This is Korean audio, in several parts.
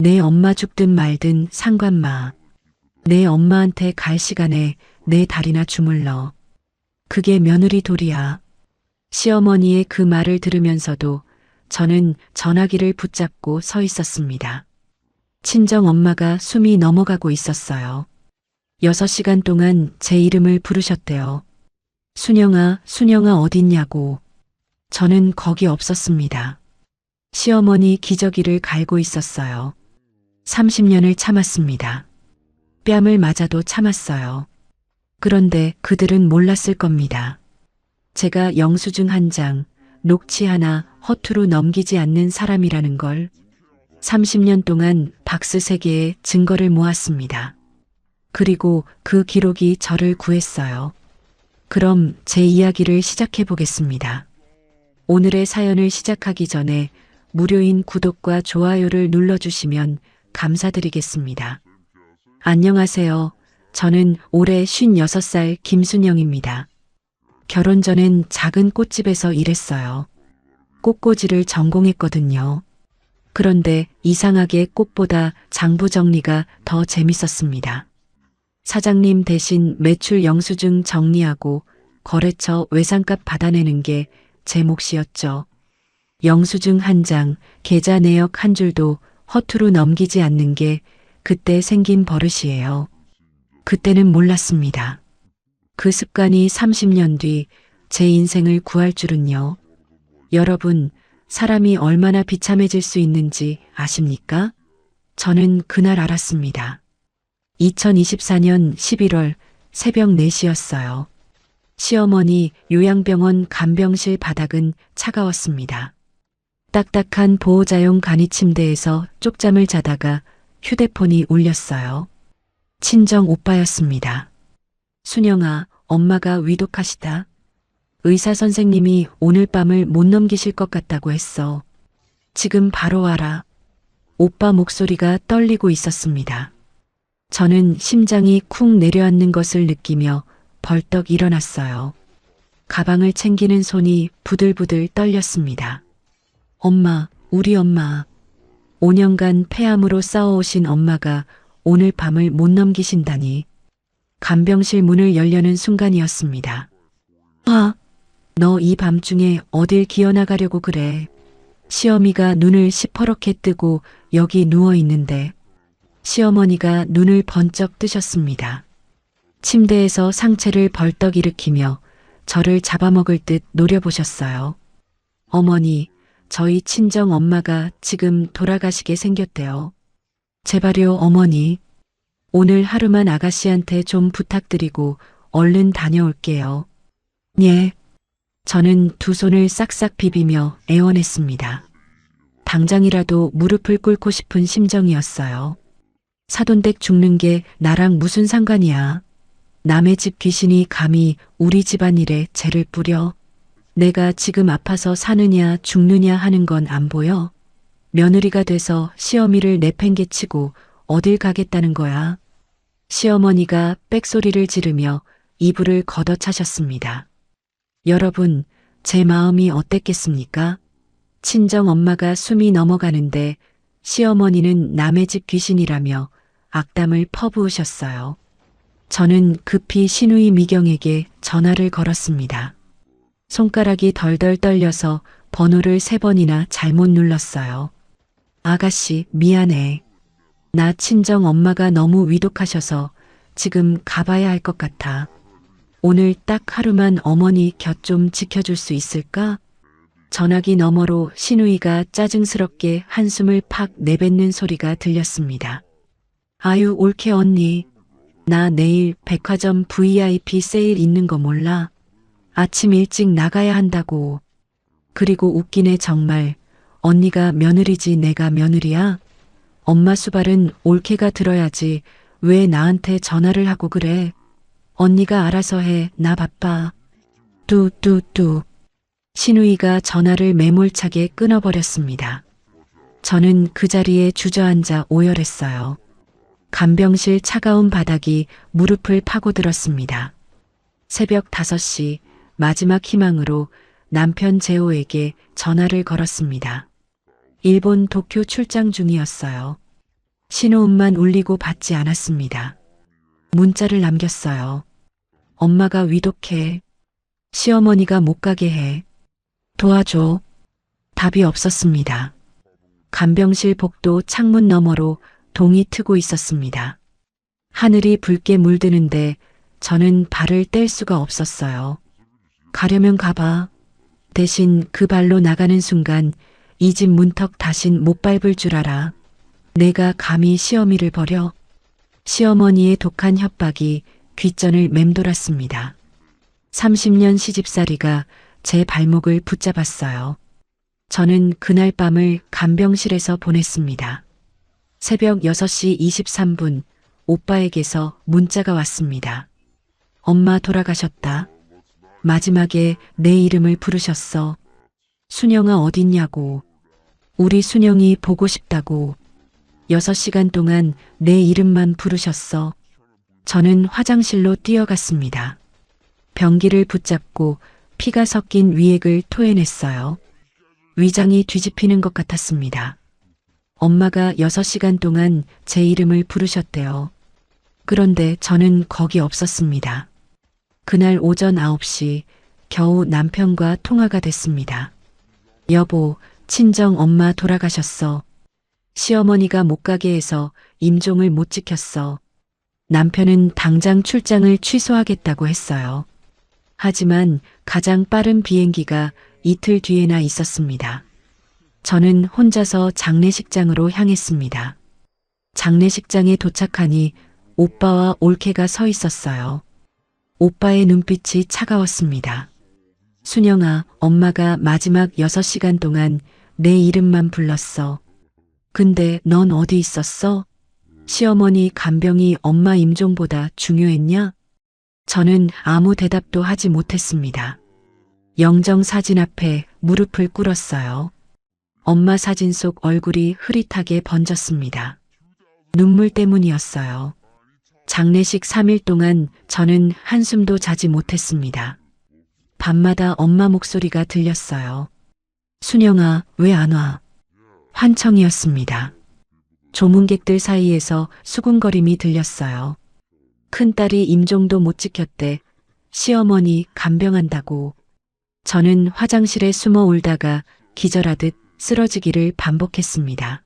내 엄마 죽든 말든 상관마. 내 엄마한테 갈 시간에 내 다리나 주물러. 그게 며느리 도리야. 시어머니의 그 말을 들으면서도 저는 전화기를 붙잡고 서 있었습니다. 친정 엄마가 숨이 넘어가고 있었어요. 6시간 동안 제 이름을 부르셨대요. 순영아, 순영아 어딨냐고. 저는 거기 없었습니다. 시어머니 기저귀를 갈고 있었어요. 30년을 참았습니다. 뺨을 맞아도 참았어요. 그런데 그들은 몰랐을 겁니다. 제가 영수증 한 장, 녹취 하나 허투루 넘기지 않는 사람이라는 걸. 30년 동안 박스 3개의 증거를 모았습니다. 그리고 그 기록이 저를 구했어요. 그럼 제 이야기를 시작해 보겠습니다. 오늘의 사연을 시작하기 전에 무료인 구독과 좋아요를 눌러주시면 감사드리겠습니다. 안녕하세요. 저는 올해 56살 김순영입니다. 결혼 전엔 작은 꽃집에서 일했어요. 꽃꽂이를 전공했거든요. 그런데 이상하게 꽃보다 장부 정리가 더 재밌었습니다. 사장님 대신 매출 영수증 정리하고 거래처 외상값 받아내는 게 제 몫이었죠. 영수증 한 장, 계좌 내역 한 줄도 허투루 넘기지 않는 게 그때 생긴 버릇이에요. 그때는 몰랐습니다. 그 습관이 30년 뒤 제 인생을 구할 줄은요. 여러분, 사람이 얼마나 비참해질 수 있는지 아십니까? 저는 그날 알았습니다. 2024년 11월 새벽 4시였어요. 시어머니 요양병원 간병실 바닥은 차가웠습니다. 딱딱한 보호자용 간이 침대에서 쪽잠을 자다가 휴대폰이 울렸어요. 친정 오빠였습니다. 순영아, 엄마가 위독하시다. 의사 선생님이 오늘 밤을 못 넘기실 것 같다고 했어. 지금 바로 와라. 오빠 목소리가 떨리고 있었습니다. 저는 심장이 쿵 내려앉는 것을 느끼며 벌떡 일어났어요. 가방을 챙기는 손이 부들부들 떨렸습니다. 엄마, 우리 엄마. 5년간 폐암으로 싸워오신 엄마가 오늘 밤을 못 넘기신다니. 간병실 문을 열려는 순간이었습니다. 아, 너 이 밤중에 어딜 기어나가려고 그래. 시어미가 눈을 시퍼렇게 뜨고 여기 누워 있는데. 시어머니가 눈을 번쩍 뜨셨습니다. 침대에서 상체를 벌떡 일으키며 저를 잡아먹을 듯 노려보셨어요. 어머니, 저희 친정 엄마가 지금 돌아가시게 생겼대요. 제발요, 어머니. 오늘 하루만 아가씨한테 좀 부탁드리고 얼른 다녀올게요. 예. 저는 두 손을 싹싹 비비며 애원했습니다. 당장이라도 무릎을 꿇고 싶은 심정이었어요. 사돈댁 죽는 게 나랑 무슨 상관이야. 남의 집 귀신이 감히 우리 집안일에 죄를 뿌려. 내가 지금 아파서 사느냐 죽느냐 하는 건 안 보여? 며느리가 돼서 시어미를 내팽개치고 어딜 가겠다는 거야. 시어머니가 빽소리를 지르며 이불을 걷어차셨습니다. 여러분, 제 마음이 어땠겠습니까? 친정 엄마가 숨이 넘어가는데 시어머니는 남의 집 귀신이라며 악담을 퍼부으셨어요. 저는 급히 시누이 미경에게 전화를 걸었습니다. 손가락이 덜덜 떨려서 번호를 3번이나 잘못 눌렀어요. 아가씨, 미안해. 나 친정 엄마가 너무 위독하셔서 지금 가봐야 할 것 같아. 오늘 딱 하루만 어머니 곁 좀 지켜줄 수 있을까? 전화기 너머로 시누이가 짜증스럽게 한숨을 팍 내뱉는 소리가 들렸습니다. 아유, 옳게 언니. 나 내일 백화점 VIP 세일 있는 거 몰라? 아침 일찍 나가야 한다고. 그리고 웃기네 정말. 언니가 며느리지 내가 며느리야? 엄마 수발은 올케가 들어야지 왜 나한테 전화를 하고 그래? 언니가 알아서 해. 나 바빠. 뚜뚜뚜. 시누이가 전화를 매몰차게 끊어버렸습니다. 저는 그 자리에 주저앉아 오열했어요. 간병실 차가운 바닥이 무릎을 파고들었습니다. 새벽 5시 마지막 희망으로 남편 재호에게 전화를 걸었습니다. 일본 도쿄 출장 중이었어요. 신호음만 울리고 받지 않았습니다. 문자를 남겼어요. 엄마가 위독해. 시어머니가 못 가게 해. 도와줘. 답이 없었습니다. 간병실 복도 창문 너머로 동이 트고 있었습니다. 하늘이 붉게 물드는데 저는 발을 뗄 수가 없었어요. 가려면 가봐. 대신 그 발로 나가는 순간 이 집 문턱 다신 못 밟을 줄 알아. 내가 감히 시어미를 버려? 시어머니의 독한 협박이 귓전을 맴돌았습니다. 30년 시집살이가 제 발목을 붙잡았어요. 저는 그날 밤을 간병실에서 보냈습니다. 새벽 6시 23분 오빠에게서 문자가 왔습니다. 엄마 돌아가셨다. 마지막에 내 이름을 부르셨어. 순영아 어딨냐고. 우리 순영이 보고 싶다고. 6시간 동안 내 이름만 부르셨어. 저는 화장실로 뛰어갔습니다. 변기를 붙잡고 피가 섞인 위액을 토해냈어요. 위장이 뒤집히는 것 같았습니다. 엄마가 6시간 동안 제 이름을 부르셨대요. 그런데 저는 거기 없었습니다. 그날 오전 9시 겨우 남편과 통화가 됐습니다. 여보, 친정 엄마 돌아가셨어. 시어머니가 못 가게 해서 임종을 못 지켰어. 남편은 당장 출장을 취소하겠다고 했어요. 하지만 가장 빠른 비행기가 이틀 뒤에나 있었습니다. 저는 혼자서 장례식장으로 향했습니다. 장례식장에 도착하니 오빠와 올케가 서 있었어요. 오빠의 눈빛이 차가웠습니다. 순영아, 엄마가 마지막 6시간 동안 내 이름만 불렀어. 근데 넌 어디 있었어? 시어머니 간병이 엄마 임종보다 중요했냐? 저는 아무 대답도 하지 못했습니다. 영정 사진 앞에 무릎을 꿇었어요. 엄마 사진 속 얼굴이 흐릿하게 번졌습니다. 눈물 때문이었어요. 장례식 3일 동안 저는 한숨도 자지 못했습니다. 밤마다 엄마 목소리가 들렸어요. 순영아, 왜 안 와? 환청이었습니다. 조문객들 사이에서 수군거림이 들렸어요. 큰딸이 임종도 못 지켰대. 시어머니 간병한다고. 저는 화장실에 숨어 울다가 기절하듯 쓰러지기를 반복했습니다.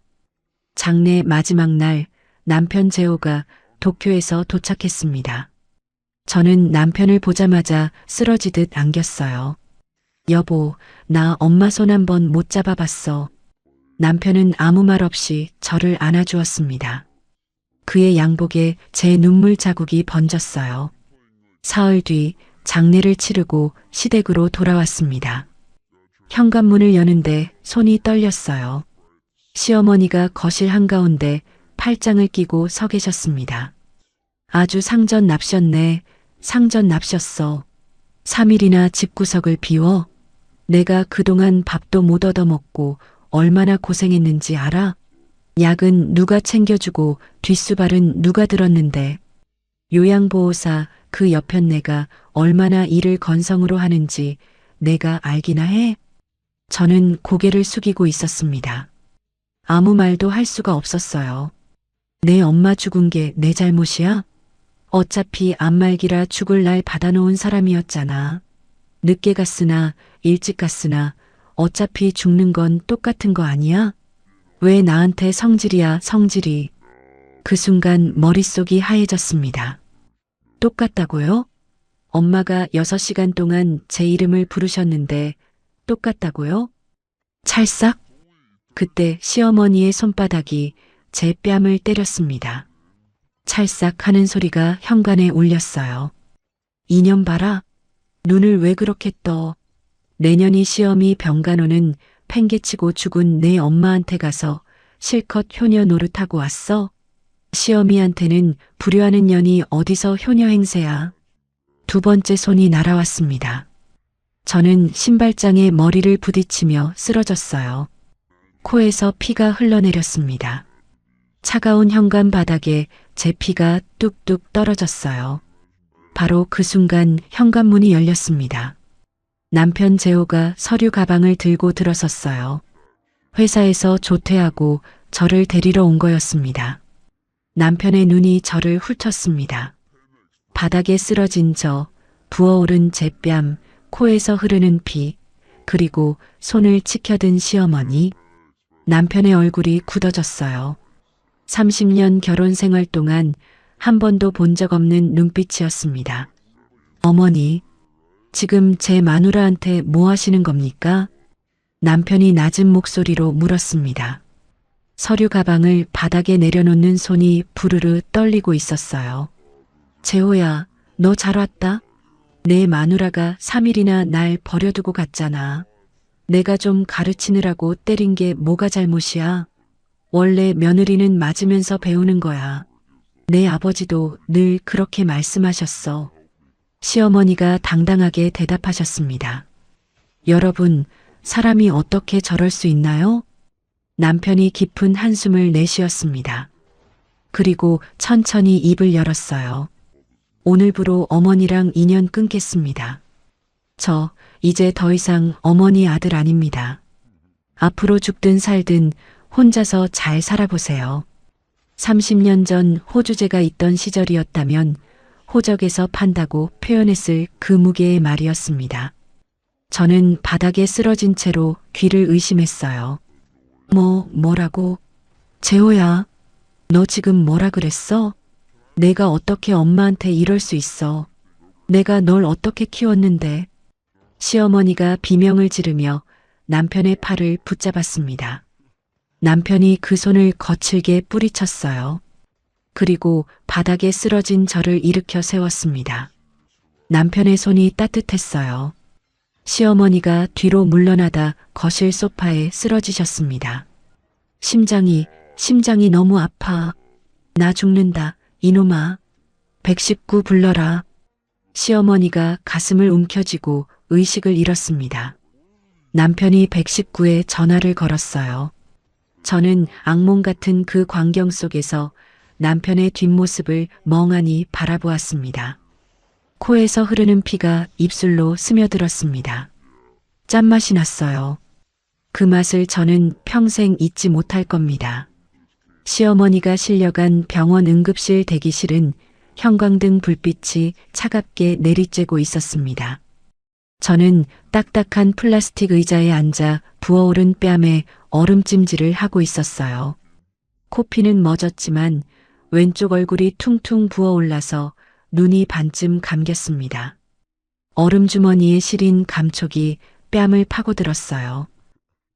장례 마지막 날 남편 재호가 도쿄에서 도착했습니다. 저는 남편을 보자마자 쓰러지듯 안겼어요. 여보, 나 엄마 손 한번 못 잡아봤어. 남편은 아무 말 없이 저를 안아주었습니다. 그의 양복에 제 눈물 자국이 번졌어요. 사흘 뒤 장례를 치르고 시댁으로 돌아왔습니다. 현관문을 여는데 손이 떨렸어요. 시어머니가 거실 한가운데 팔짱을 끼고 서 계셨습니다. 아주 상전 납셨네. 상전 납셨어. 3일이나 집구석을 비워? 내가 그동안 밥도 못 얻어먹고 얼마나 고생했는지 알아? 약은 누가 챙겨주고 뒷수발은 누가 들었는데. 요양보호사 그 옆편 내가 얼마나 일을 건성으로 하는지 내가 알기나 해? 저는 고개를 숙이고 있었습니다. 아무 말도 할 수가 없었어요. 내 엄마 죽은 게 내 잘못이야? 어차피 안말기라 죽을 날 받아놓은 사람이었잖아. 늦게 갔으나 일찍 갔으나 어차피 죽는 건 똑같은 거 아니야? 왜 나한테 성질이야, 성질이. 그 순간 머릿속이 하얘졌습니다. 똑같다고요? 엄마가 6시간 동안 제 이름을 부르셨는데 똑같다고요? 찰싹? 그때 시어머니의 손바닥이 제 뺨을 때렸습니다. 찰싹 하는 소리가 현관에 울렸어요. 이년 봐라. 눈을 왜 그렇게 떠. 내년이 시어미 병간호는 팽개치고 죽은 내 엄마한테 가서 실컷 효녀 노릇하고 왔어. 시어미한테는 불효하는 년이 어디서 효녀 행세야. 두 번째 손이 날아왔습니다. 저는 신발장에 머리를 부딪히며 쓰러졌어요. 코에서 피가 흘러내렸습니다. 차가운 현관 바닥에 제 피가 뚝뚝 떨어졌어요. 바로 그 순간 현관문이 열렸습니다. 남편 재호가 서류 가방을 들고 들어섰어요. 회사에서 조퇴하고 저를 데리러 온 거였습니다. 남편의 눈이 저를 훑었습니다. 바닥에 쓰러진 저, 부어오른 제 뺨, 코에서 흐르는 피, 그리고 손을 치켜든 시어머니. 남편의 얼굴이 굳어졌어요. 30년 결혼 생활 동안 한 번도 본 적 없는 눈빛이었습니다. 어머니, 지금 제 마누라한테 뭐 하시는 겁니까? 남편이 낮은 목소리로 물었습니다. 서류 가방을 바닥에 내려놓는 손이 부르르 떨리고 있었어요. 재호야, 너 잘 왔다? 내 마누라가 3일이나 날 버려두고 갔잖아. 내가 좀 가르치느라고 때린 게 뭐가 잘못이야? 원래 며느리는 맞으면서 배우는 거야. 내 아버지도 늘 그렇게 말씀하셨어. 시어머니가 당당하게 대답하셨습니다. 여러분, 사람이 어떻게 저럴 수 있나요? 남편이 깊은 한숨을 내쉬었습니다. 그리고 천천히 입을 열었어요. 오늘부로 어머니랑 인연 끊겠습니다. 저 이제 더 이상 어머니 아들 아닙니다. 앞으로 죽든 살든 혼자서 잘 살아보세요. 30년 전 호주제가 있던 시절이었다면 호적에서 판다고 표현했을 그 무게의 말이었습니다. 저는 바닥에 쓰러진 채로 귀를 의심했어요. 뭐라고? 재호야, 너 지금 뭐라 그랬어? 내가 어떻게 엄마한테 이럴 수 있어? 내가 널 어떻게 키웠는데? 시어머니가 비명을 지르며 남편의 팔을 붙잡았습니다. 남편이 그 손을 거칠게 뿌리쳤어요. 그리고 바닥에 쓰러진 저를 일으켜 세웠습니다. 남편의 손이 따뜻했어요. 시어머니가 뒤로 물러나다 거실 소파에 쓰러지셨습니다. 심장이 너무 아파. 나 죽는다, 이놈아. 119 불러라. 시어머니가 가슴을 움켜쥐고 의식을 잃었습니다. 남편이 119에 전화를 걸었어요. 저는 악몽 같은 그 광경 속에서 남편의 뒷모습을 멍하니 바라보았습니다. 코에서 흐르는 피가 입술로 스며들었습니다. 짠맛이 났어요. 그 맛을 저는 평생 잊지 못할 겁니다. 시어머니가 실려간 병원 응급실 대기실은 형광등 불빛이 차갑게 내리쬐고 있었습니다. 저는 딱딱한 플라스틱 의자에 앉아 부어오른 뺨에 얼음찜질을 하고 있었어요. 코피는 멎었지만 왼쪽 얼굴이 퉁퉁 부어올라서 눈이 반쯤 감겼습니다. 얼음 주머니에 실린 감촉이 뺨을 파고들었어요.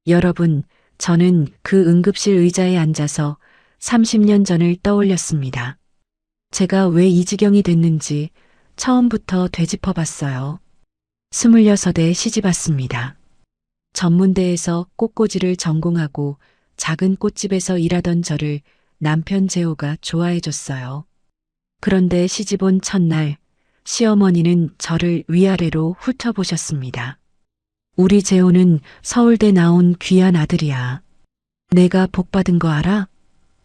여러분, 저는 그 응급실 의자에 앉아서 30년 전을 떠올렸습니다. 제가 왜 이 지경이 됐는지 처음부터 되짚어봤어요. 26에 시집왔습니다. 전문대에서 꽃꽂이를 전공하고 작은 꽃집에서 일하던 저를 남편 재호가 좋아해줬어요. 그런데 시집 온 첫날 시어머니는 저를 위아래로 훑어보셨습니다. 우리 재호는 서울대 나온 귀한 아들이야. 내가 복받은 거 알아?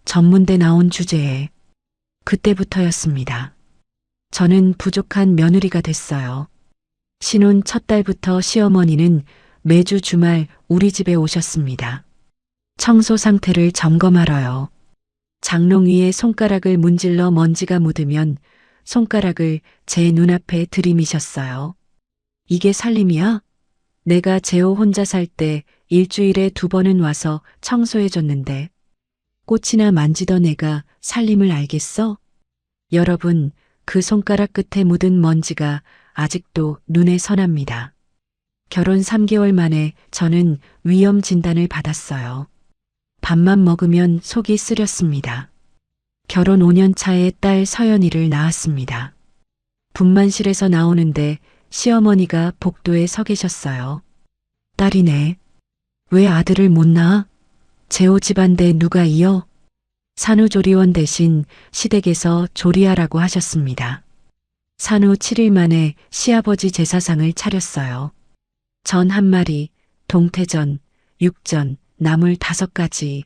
전문대 나온 주제에. 그때부터였습니다. 저는 부족한 며느리가 됐어요. 신혼 첫 달부터 시어머니는 매주 주말 우리 집에 오셨습니다. 청소 상태를 점검하러요. 장롱 위에 손가락을 문질러 먼지가 묻으면 손가락을 제 눈앞에 들이미셨어요. 이게 살림이야? 내가 재호 혼자 살 때 일주일에 2번은 와서 청소해줬는데 꽃이나 만지던 애가 살림을 알겠어? 여러분, 그 손가락 끝에 묻은 먼지가 아직도 눈에 선합니다. 결혼 3개월 만에 저는 위염 진단을 받았어요. 밥만 먹으면 속이 쓰렸습니다. 결혼 5년 차에 딸 서연이를 낳았습니다. 분만실에서 나오는데 시어머니가 복도에 서 계셨어요. 딸이네. 왜 아들을 못 낳아? 재호 집안대 누가 이어? 산후조리원 대신 시댁에서 조리하라고 하셨습니다. 산후 7일 만에 시아버지 제사상을 차렸어요. 전 1마리, 동태전, 육전, 나물 5가지.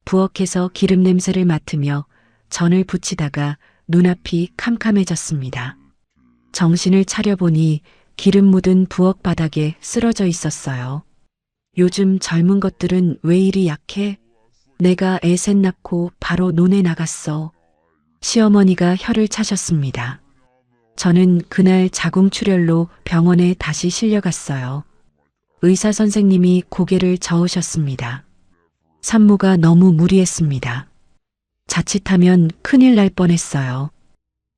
부엌에서 기름 냄새를 맡으며 전을 부치다가 눈앞이 캄캄해졌습니다. 정신을 차려보니 기름 묻은 부엌 바닥에 쓰러져 있었어요. 요즘 젊은 것들은 왜 이리 약해? 내가 애 셋 낳고 바로 논에 나갔어. 시어머니가 혀를 차셨습니다. 저는 그날 자궁출혈로 병원에 다시 실려갔어요. 의사 선생님이 고개를 저으셨습니다. 산모가 너무 무리했습니다. 자칫하면 큰일 날 뻔했어요.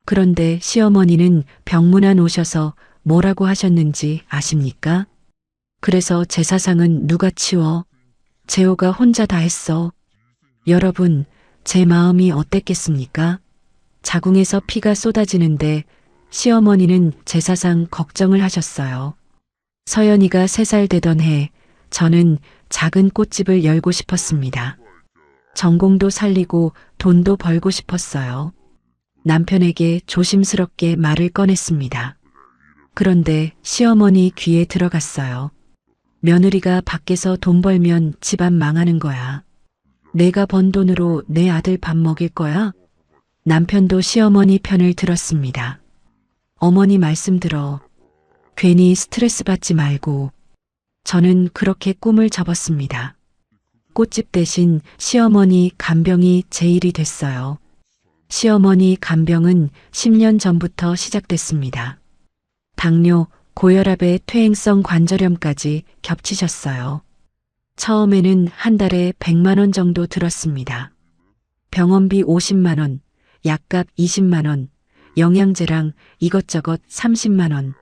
그런데 시어머니는 병문안 오셔서 뭐라고 하셨는지 아십니까? 그래서 제사상은 누가 치워? 재호가 혼자 다 했어. 여러분, 제 마음이 어땠겠습니까? 자궁에서 피가 쏟아지는데 시어머니는 제사상 걱정을 하셨어요. 서연이가 3살 되던 해 저는 작은 꽃집을 열고 싶었습니다. 전공도 살리고 돈도 벌고 싶었어요. 남편에게 조심스럽게 말을 꺼냈습니다. 그런데 시어머니 귀에 들어갔어요. 며느리가 밖에서 돈 벌면 집안 망하는 거야. 내가 번 돈으로 내 아들 밥 먹일 거야? 남편도 시어머니 편을 들었습니다. 어머니 말씀 들어. 괜히 스트레스 받지 말고. 저는 그렇게 꿈을 접었습니다. 꽃집 대신 시어머니 간병이 제 일이 됐어요. 시어머니 간병은 10년 전부터 시작됐습니다. 당뇨, 고혈압에 퇴행성 관절염까지 겹치셨어요. 처음에는 한 달에 100만 원 정도 들었습니다. 병원비 50만 원, 약값 20만 원, 영양제랑 이것저것 30만 원.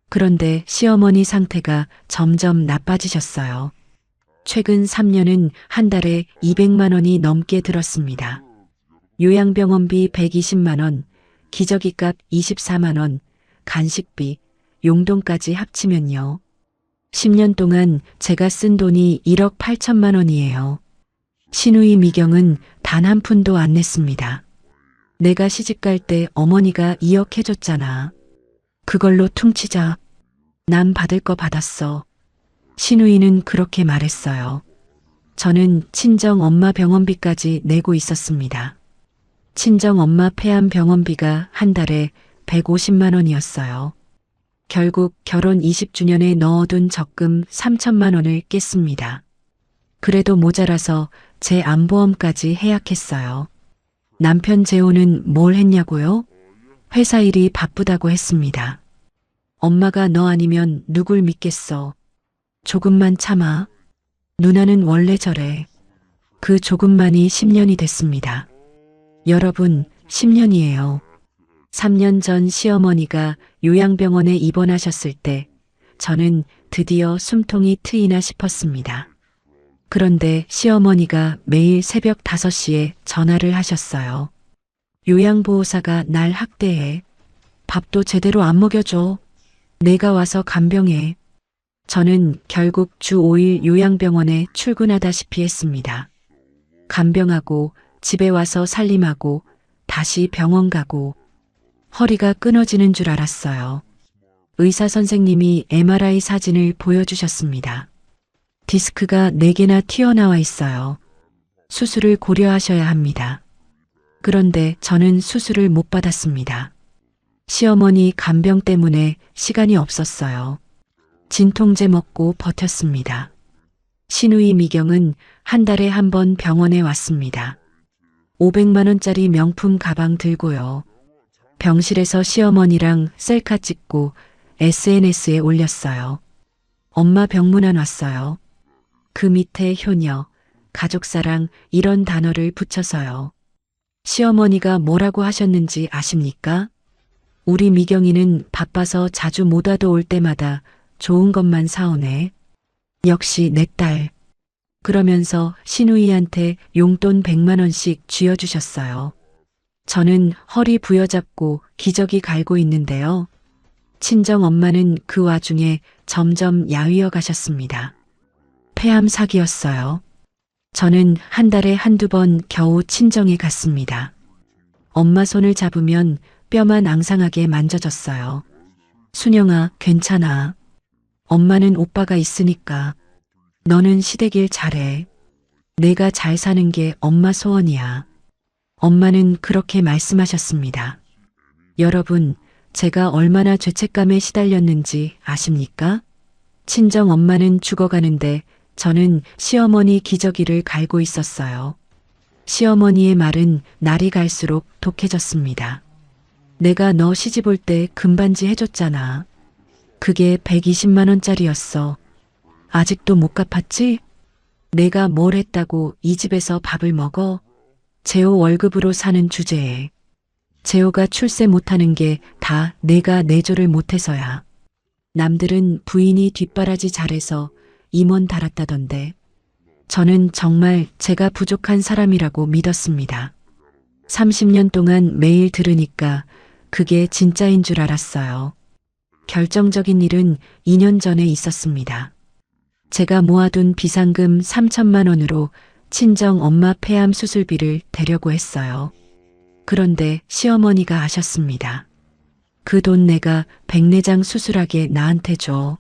그런데 시어머니 상태가 점점 나빠지셨어요. 최근 3년은 한 달에 200만 원이 넘게 들었습니다. 요양병원비 120만 원, 기저귀값 24만 원, 간식비, 용돈까지 합치면요. 10년 동안 제가 쓴 돈이 1억 8천만 원이에요. 시누이 미경은 단 한 푼도 안 냈습니다. 내가 시집갈 때 어머니가 2억 해줬잖아. 그걸로 퉁치자. 난 받을 거 받았어. 시누이는 그렇게 말했어요. 저는 친정 엄마 병원비까지 내고 있었습니다. 친정 엄마 폐암 병원비가 한 달에 150만 원이었어요. 결국 결혼 20주년에 넣어둔 적금 3천만 원을 깼습니다. 그래도 모자라서 제 암보험까지 해약했어요. 남편 재호는 뭘 했냐고요? 회사 일이 바쁘다고 했습니다. 엄마가 너 아니면 누굴 믿겠어. 조금만 참아. 누나는 원래 저래. 그 조금만이 10년이 됐습니다. 여러분, 10년이에요. 3년 전 시어머니가 요양병원에 입원하셨을 때 저는 드디어 숨통이 트이나 싶었습니다. 그런데 시어머니가 매일 새벽 5시에 전화를 하셨어요. 요양보호사가 날 학대해. 밥도 제대로 안 먹여줘. 내가 와서 간병해. 저는 결국 주 5일 요양병원에 출근하다시피 했습니다. 간병하고 집에 와서 살림하고 다시 병원 가고 허리가 끊어지는 줄 알았어요. 의사 선생님이 MRI 사진을 보여주셨습니다. 디스크가 4개나 튀어나와 있어요. 수술을 고려하셔야 합니다. 그런데 저는 수술을 못 받았습니다. 시어머니 간병 때문에 시간이 없었어요. 진통제 먹고 버텼습니다. 시누이 미경은 한 달에 한 번 병원에 왔습니다. 500만 원짜리 명품 가방 들고요. 병실에서 시어머니랑 셀카 찍고 SNS에 올렸어요. 엄마 병문안 왔어요. 그 밑에 효녀, 가족사랑 이런 단어를 붙여서요. 시어머니가 뭐라고 하셨는지 아십니까? 우리 미경이는 바빠서 자주 못 와도 올 때마다 좋은 것만 사오네. 역시 내 딸. 그러면서 시누이한테 용돈 100만 원씩 쥐어주셨어요. 저는 허리 부여잡고 기저귀 갈고 있는데요. 친정 엄마는 그 와중에 점점 야위어 가셨습니다. 폐암 사기였어요. 저는 한 달에 한두 번 겨우 친정에 갔습니다. 엄마 손을 잡으면 뼈만 앙상하게 만져졌어요. 순영아, 괜찮아. 엄마는 오빠가 있으니까. 너는 시댁일 잘해. 내가 잘 사는 게 엄마 소원이야. 엄마는 그렇게 말씀하셨습니다. 여러분, 제가 얼마나 죄책감에 시달렸는지 아십니까? 친정 엄마는 죽어가는데 저는 시어머니 기저귀를 갈고 있었어요. 시어머니의 말은 날이 갈수록 독해졌습니다. 내가 너 시집 올 때 금반지 해줬잖아. 그게 120만 원짜리였어. 아직도 못 갚았지? 내가 뭘 했다고 이 집에서 밥을 먹어? 재호 월급으로 사는 주제에. 재호가 출세 못하는 게 다 내가 내조를 못해서야. 남들은 부인이 뒷바라지 잘해서 임원 달았다던데. 저는 정말 제가 부족한 사람이라고 믿었습니다. 30년 동안 매일 들으니까 그게 진짜인 줄 알았어요. 결정적인 일은 2년 전에 있었습니다. 제가 모아둔 비상금 3천만 원으로 친정 엄마 폐암 수술비를 대려고 했어요. 그런데 시어머니가 아셨습니다. 그 돈 내가 백내장 수술하게 나한테 줘.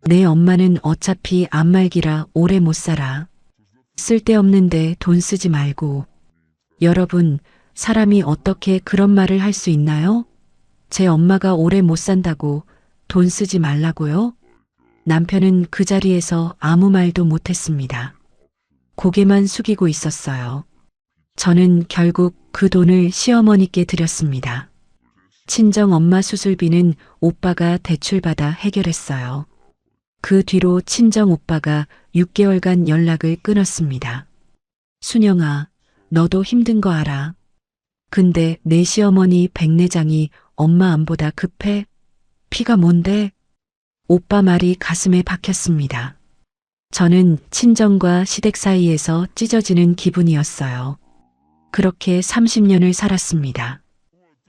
내 엄마는 어차피 암말기라 오래 못 살아. 쓸데없는데 돈 쓰지 말고. 여러분, 사람이 어떻게 그런 말을 할 수 있나요? 제 엄마가 오래 못 산다고 돈 쓰지 말라고요? 남편은 그 자리에서 아무 말도 못했습니다. 고개만 숙이고 있었어요. 저는 결국 그 돈을 시어머니께 드렸습니다. 친정 엄마 수술비는 오빠가 대출받아 해결했어요. 그 뒤로 친정 오빠가 6개월간 연락을 끊었습니다. 순영아, 너도 힘든 거 알아. 근데 내 시어머니 백내장이 엄마 암보다 급해? 피가 뭔데? 오빠 말이 가슴에 박혔습니다. 저는 친정과 시댁 사이에서 찢어지는 기분이었어요. 그렇게 30년을 살았습니다.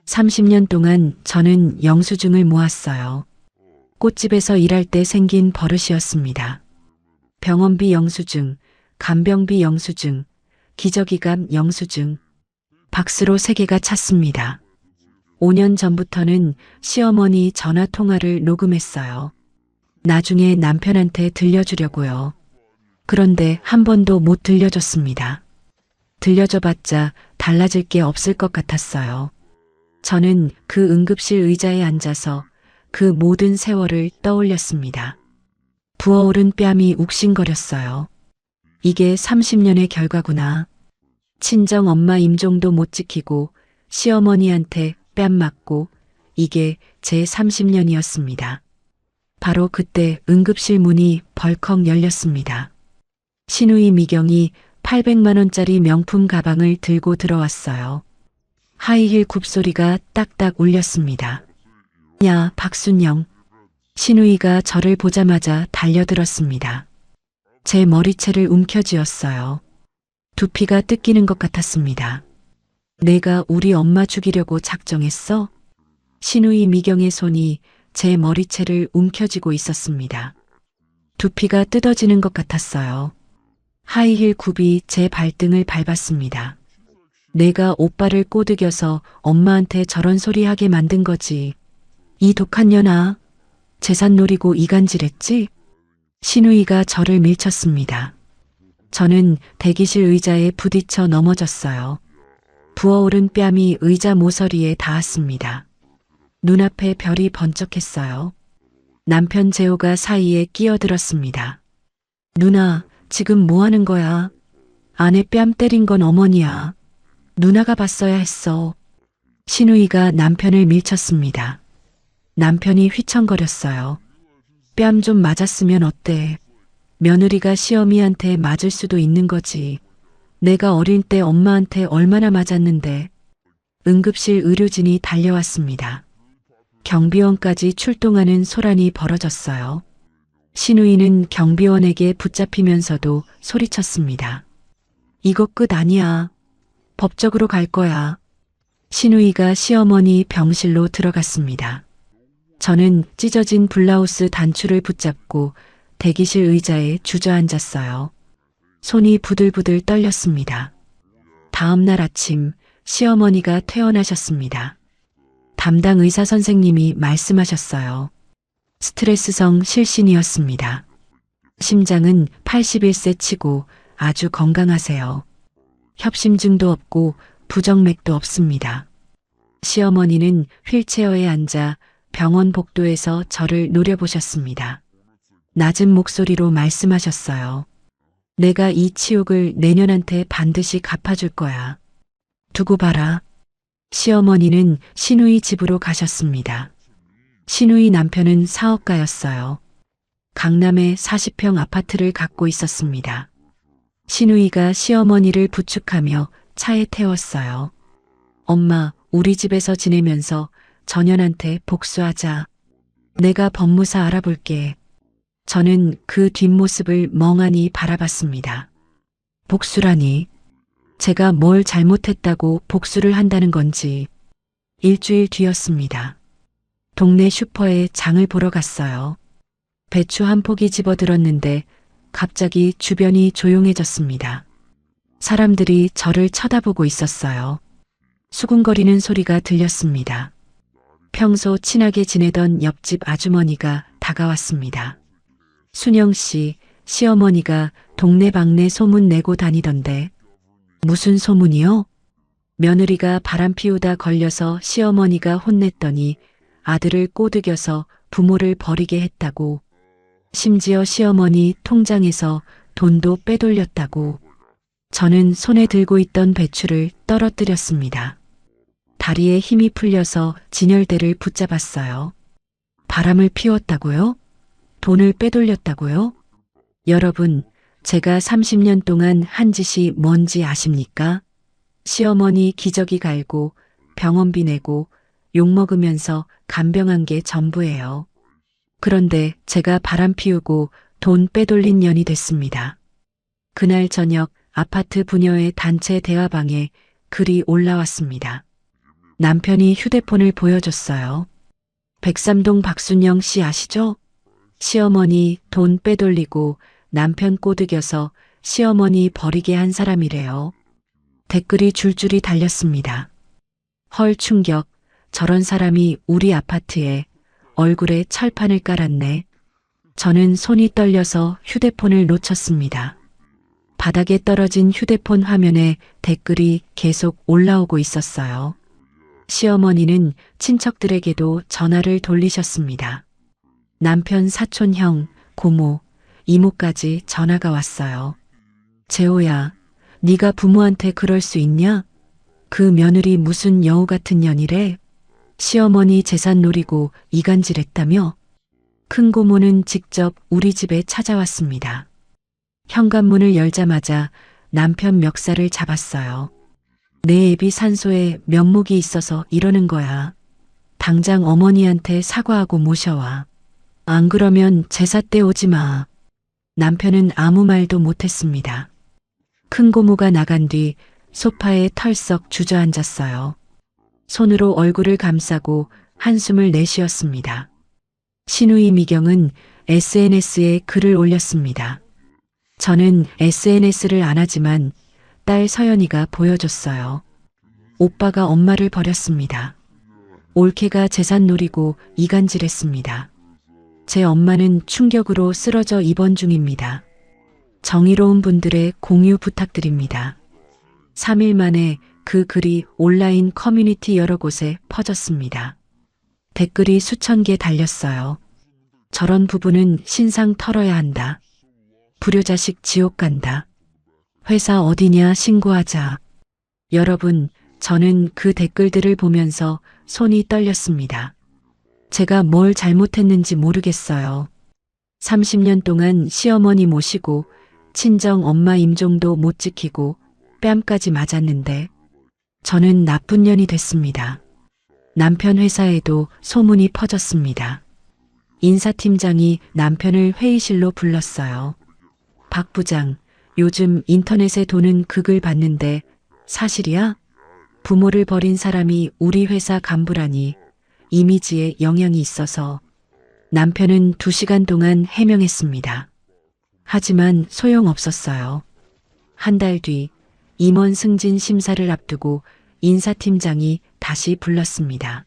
30년 동안 저는 영수증을 모았어요. 꽃집에서 일할 때 생긴 버릇이었습니다. 병원비 영수증, 간병비 영수증, 기저귀감 영수증, 박스로 3개가 찼습니다. 5년 전부터는 시어머니 전화 통화를 녹음했어요. 나중에 남편한테 들려주려고요. 그런데 한 번도 못 들려줬습니다. 들려줘봤자 달라질 게 없을 것 같았어요. 저는 그 응급실 의자에 앉아서 그 모든 세월을 떠올렸습니다. 부어오른 뺨이 욱신거렸어요. 이게 30년의 결과구나. 친정 엄마 임종도 못 지키고 시어머니한테 뺨 맞고 이게 제 30년이었습니다. 바로 그때 응급실 문이 벌컥 열렸습니다. 신우이 미경이 800만 원짜리 명품 가방을 들고 들어왔어요. 하이힐 굽소리가 딱딱 울렸습니다. 야, 박순영. 신우이가 저를 보자마자 달려들었습니다. 제 머리채를 움켜쥐었어요. 두피가 뜯기는 것 같았습니다. 내가 우리 엄마 죽이려고 작정했어? 신우이 미경의 손이 제 머리채를 움켜쥐고 있었습니다. 두피가 뜯어지는 것 같았어요. 하이힐 굽이 제 발등을 밟았습니다. 내가 오빠를 꼬드겨서 엄마한테 저런 소리 하게 만든 거지. 이 독한 년아. 재산 노리고 이간질했지? 신우이가 저를 밀쳤습니다. 저는 대기실 의자에 부딪혀 넘어졌어요. 부어오른 뺨이 의자 모서리에 닿았습니다. 눈앞에 별이 번쩍했어요. 남편 재호가 사이에 끼어들었습니다. 누나, 지금 뭐 하는 거야? 아내 뺨 때린 건 어머니야. 누나가 봤어야 했어. 신우이가 남편을 밀쳤습니다. 남편이 휘청거렸어요. 뺨 좀 맞았으면 어때? 며느리가 시어미한테 맞을 수도 있는 거지. 내가 어릴 때 엄마한테 얼마나 맞았는데. 응급실 의료진이 달려왔습니다. 경비원까지 출동하는 소란이 벌어졌어요. 신우이는 경비원에게 붙잡히면서도 소리쳤습니다. 이거 끝 아니야. 법적으로 갈 거야. 신우이가 시어머니 병실로 들어갔습니다. 저는 찢어진 블라우스 단추를 붙잡고 대기실 의자에 주저앉았어요. 손이 부들부들 떨렸습니다. 다음 날 아침 시어머니가 퇴원하셨습니다. 담당 의사 선생님이 말씀하셨어요. 스트레스성 실신이었습니다. 심장은 81세 치고 아주 건강하세요. 협심증도 없고 부정맥도 없습니다. 시어머니는 휠체어에 앉아 병원 복도에서 저를 노려보셨습니다. 낮은 목소리로 말씀하셨어요. 내가 이 치욕을 내년한테 반드시 갚아줄 거야. 두고 봐라. 시어머니는 신우이 집으로 가셨습니다. 신우이 남편은 사업가였어요. 강남에 40평 아파트를 갖고 있었습니다. 신우이가 시어머니를 부축하며 차에 태웠어요. 엄마, 우리 집에서 지내면서 전현한테 복수하자. 내가 법무사 알아볼게. 저는 그 뒷모습을 멍하니 바라봤습니다. 복수라니. 제가 뭘 잘못했다고 복수를 한다는 건지. 일주일 뒤였습니다. 동네 슈퍼에 장을 보러 갔어요. 배추 한 포기 집어들었는데 갑자기 주변이 조용해졌습니다. 사람들이 저를 쳐다보고 있었어요. 수군거리는 소리가 들렸습니다. 평소 친하게 지내던 옆집 아주머니가 다가왔습니다. 순영 씨, 시어머니가 동네방네 소문 내고 다니던데. 무슨 소문이요? 며느리가 바람 피우다 걸려서 시어머니가 혼냈더니 아들을 꼬드겨서 부모를 버리게 했다고. 심지어 시어머니 통장에서 돈도 빼돌렸다고. 저는 손에 들고 있던 배추를 떨어뜨렸습니다. 다리에 힘이 풀려서 진열대를 붙잡았어요. 바람을 피웠다고요? 돈을 빼돌렸다고요? 여러분, 제가 30년 동안 한 짓이 뭔지 아십니까? 시어머니 기저귀 갈고 병원비 내고 욕먹으면서 간병한 게 전부예요. 그런데 제가 바람 피우고 돈 빼돌린 년이 됐습니다. 그날 저녁 아파트 부녀의 단체 대화방에 글이 올라왔습니다. 남편이 휴대폰을 보여줬어요. 백삼동 박순영 씨 아시죠? 시어머니 돈 빼돌리고 남편 꼬드겨서 시어머니 버리게 한 사람이래요. 댓글이 줄줄이 달렸습니다. 헐 충격, 저런 사람이 우리 아파트에 얼굴에 철판을 깔았네. 저는 손이 떨려서 휴대폰을 놓쳤습니다. 바닥에 떨어진 휴대폰 화면에 댓글이 계속 올라오고 있었어요. 시어머니는 친척들에게도 전화를 돌리셨습니다. 남편 사촌 형, 고모, 이모까지 전화가 왔어요. 재호야, 네가 부모한테 그럴 수 있냐? 그 며느리 무슨 여우 같은 년이래? 시어머니 재산 노리고 이간질했다며? 큰 고모는 직접 우리 집에 찾아왔습니다. 현관문을 열자마자 남편 멱살을 잡았어요. 내 애비 산소에 면목이 있어서 이러는 거야. 당장 어머니한테 사과하고 모셔와. 안 그러면 제사 때 오지 마. 남편은 아무 말도 못했습니다. 큰 고모가 나간 뒤 소파에 털썩 주저앉았어요. 손으로 얼굴을 감싸고 한숨을 내쉬었습니다. 신우이 미경은 SNS에 글을 올렸습니다. 저는 SNS를 안 하지만 딸 서연이가 보여줬어요. 오빠가 엄마를 버렸습니다. 올케가 재산 노리고 이간질했습니다. 제 엄마는 충격으로 쓰러져 입원 중입니다. 정의로운 분들의 공유 부탁드립니다. 3일 만에 그 글이 온라인 커뮤니티 여러 곳에 퍼졌습니다. 댓글이 수천 개 달렸어요. 저런 부부는 신상 털어야 한다. 불효자식 지옥 간다. 회사 어디냐 신고하자. 여러분, 저는 그 댓글들을 보면서 손이 떨렸습니다. 제가 뭘 잘못했는지 모르겠어요. 30년 동안 시어머니 모시고 친정 엄마 임종도 못 지키고 뺨까지 맞았는데 저는 나쁜 년이 됐습니다. 남편 회사에도 소문이 퍼졌습니다. 인사팀장이 남편을 회의실로 불렀어요. 박 부장, 요즘 인터넷에 도는 그 글 봤는데 사실이야? 부모를 버린 사람이 우리 회사 간부라니 이미지에 영향이 있어서. 남편은 2시간 동안 해명했습니다. 하지만 소용없었어요. 한 달 뒤 임원 승진 심사를 앞두고 인사팀장이 다시 불렀습니다.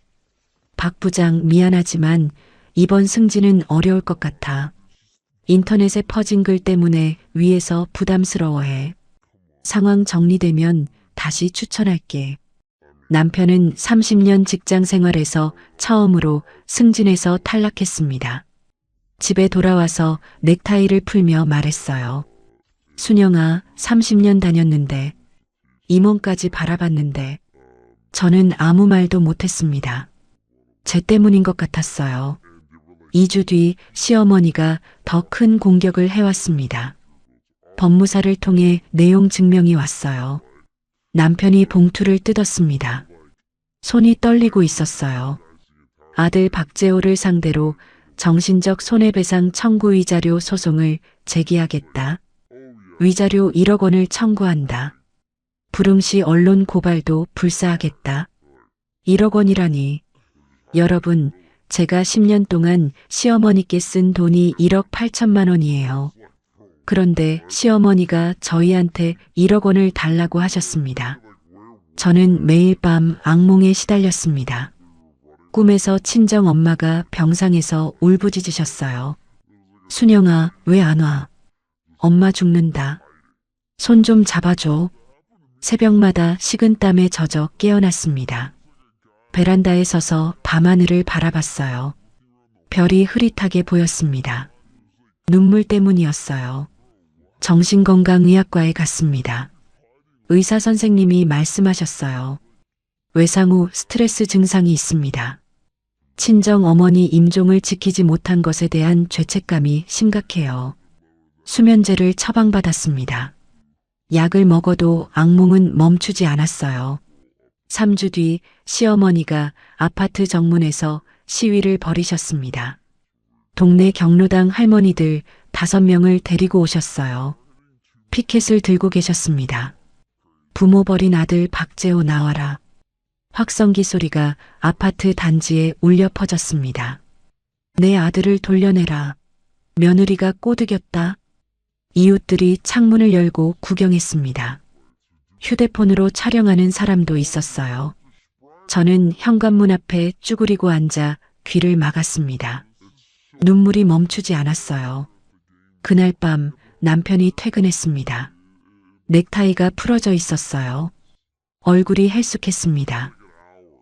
박 부장 미안하지만 이번 승진은 어려울 것 같아. 인터넷에 퍼진 글 때문에 위에서 부담스러워해. 상황 정리되면 다시 추천할게. 남편은 30년 직장 생활에서 처음으로 승진해서 탈락했습니다. 집에 돌아와서 넥타이를 풀며 말했어요. 순영아, 30년 다녔는데, 임원까지 바라봤는데, 저는 아무 말도 못했습니다. 제 때문인 것 같았어요. 2주 뒤 시어머니가 더 큰 공격을 해왔습니다. 법무사를 통해 내용 증명이 왔어요. 남편이 봉투를 뜯었습니다. 손이 떨리고 있었어요. 아들 박재호를 상대로 정신적 손해배상 청구 위자료 소송을 제기하겠다. 위자료 1억 원을 청구한다. 불응시 언론 고발도 불사하겠다. 1억 원이라니. 여러분, 제가 10년 동안 시어머니께 쓴 돈이 1억 8천만 원이에요. 그런데 시어머니가 저희한테 1억 원을 달라고 하셨습니다. 저는 매일 밤 악몽에 시달렸습니다. 꿈에서 친정 엄마가 병상에서 울부짖으셨어요. 순영아, 왜 안 와? 엄마 죽는다. 손 좀 잡아줘. 새벽마다 식은땀에 젖어 깨어났습니다. 베란다에 서서 밤하늘을 바라봤어요. 별이 흐릿하게 보였습니다. 눈물 때문이었어요. 정신건강의학과에 갔습니다. 의사 선생님이 말씀하셨어요. 외상 후 스트레스 증상이 있습니다. 친정 어머니 임종을 지키지 못한 것에 대한 죄책감이 심각해요. 수면제를 처방받았습니다. 약을 먹어도 악몽은 멈추지 않았어요. 3주 뒤 시어머니가 아파트 정문에서 시위를 벌이셨습니다. 동네 경로당 할머니들 5명을 데리고 오셨어요. 피켓을 들고 계셨습니다. 부모 버린 아들 박재호 나와라. 확성기 소리가 아파트 단지에 울려 퍼졌습니다. 내 아들을 돌려내라. 며느리가 꼬드겼다. 이웃들이 창문을 열고 구경했습니다. 휴대폰으로 촬영하는 사람도 있었어요. 저는 현관문 앞에 쭈그리고 앉아 귀를 막았습니다. 눈물이 멈추지 않았어요. 그날 밤 남편이 퇴근했습니다. 넥타이가 풀어져 있었어요. 얼굴이 헬쑥했습니다.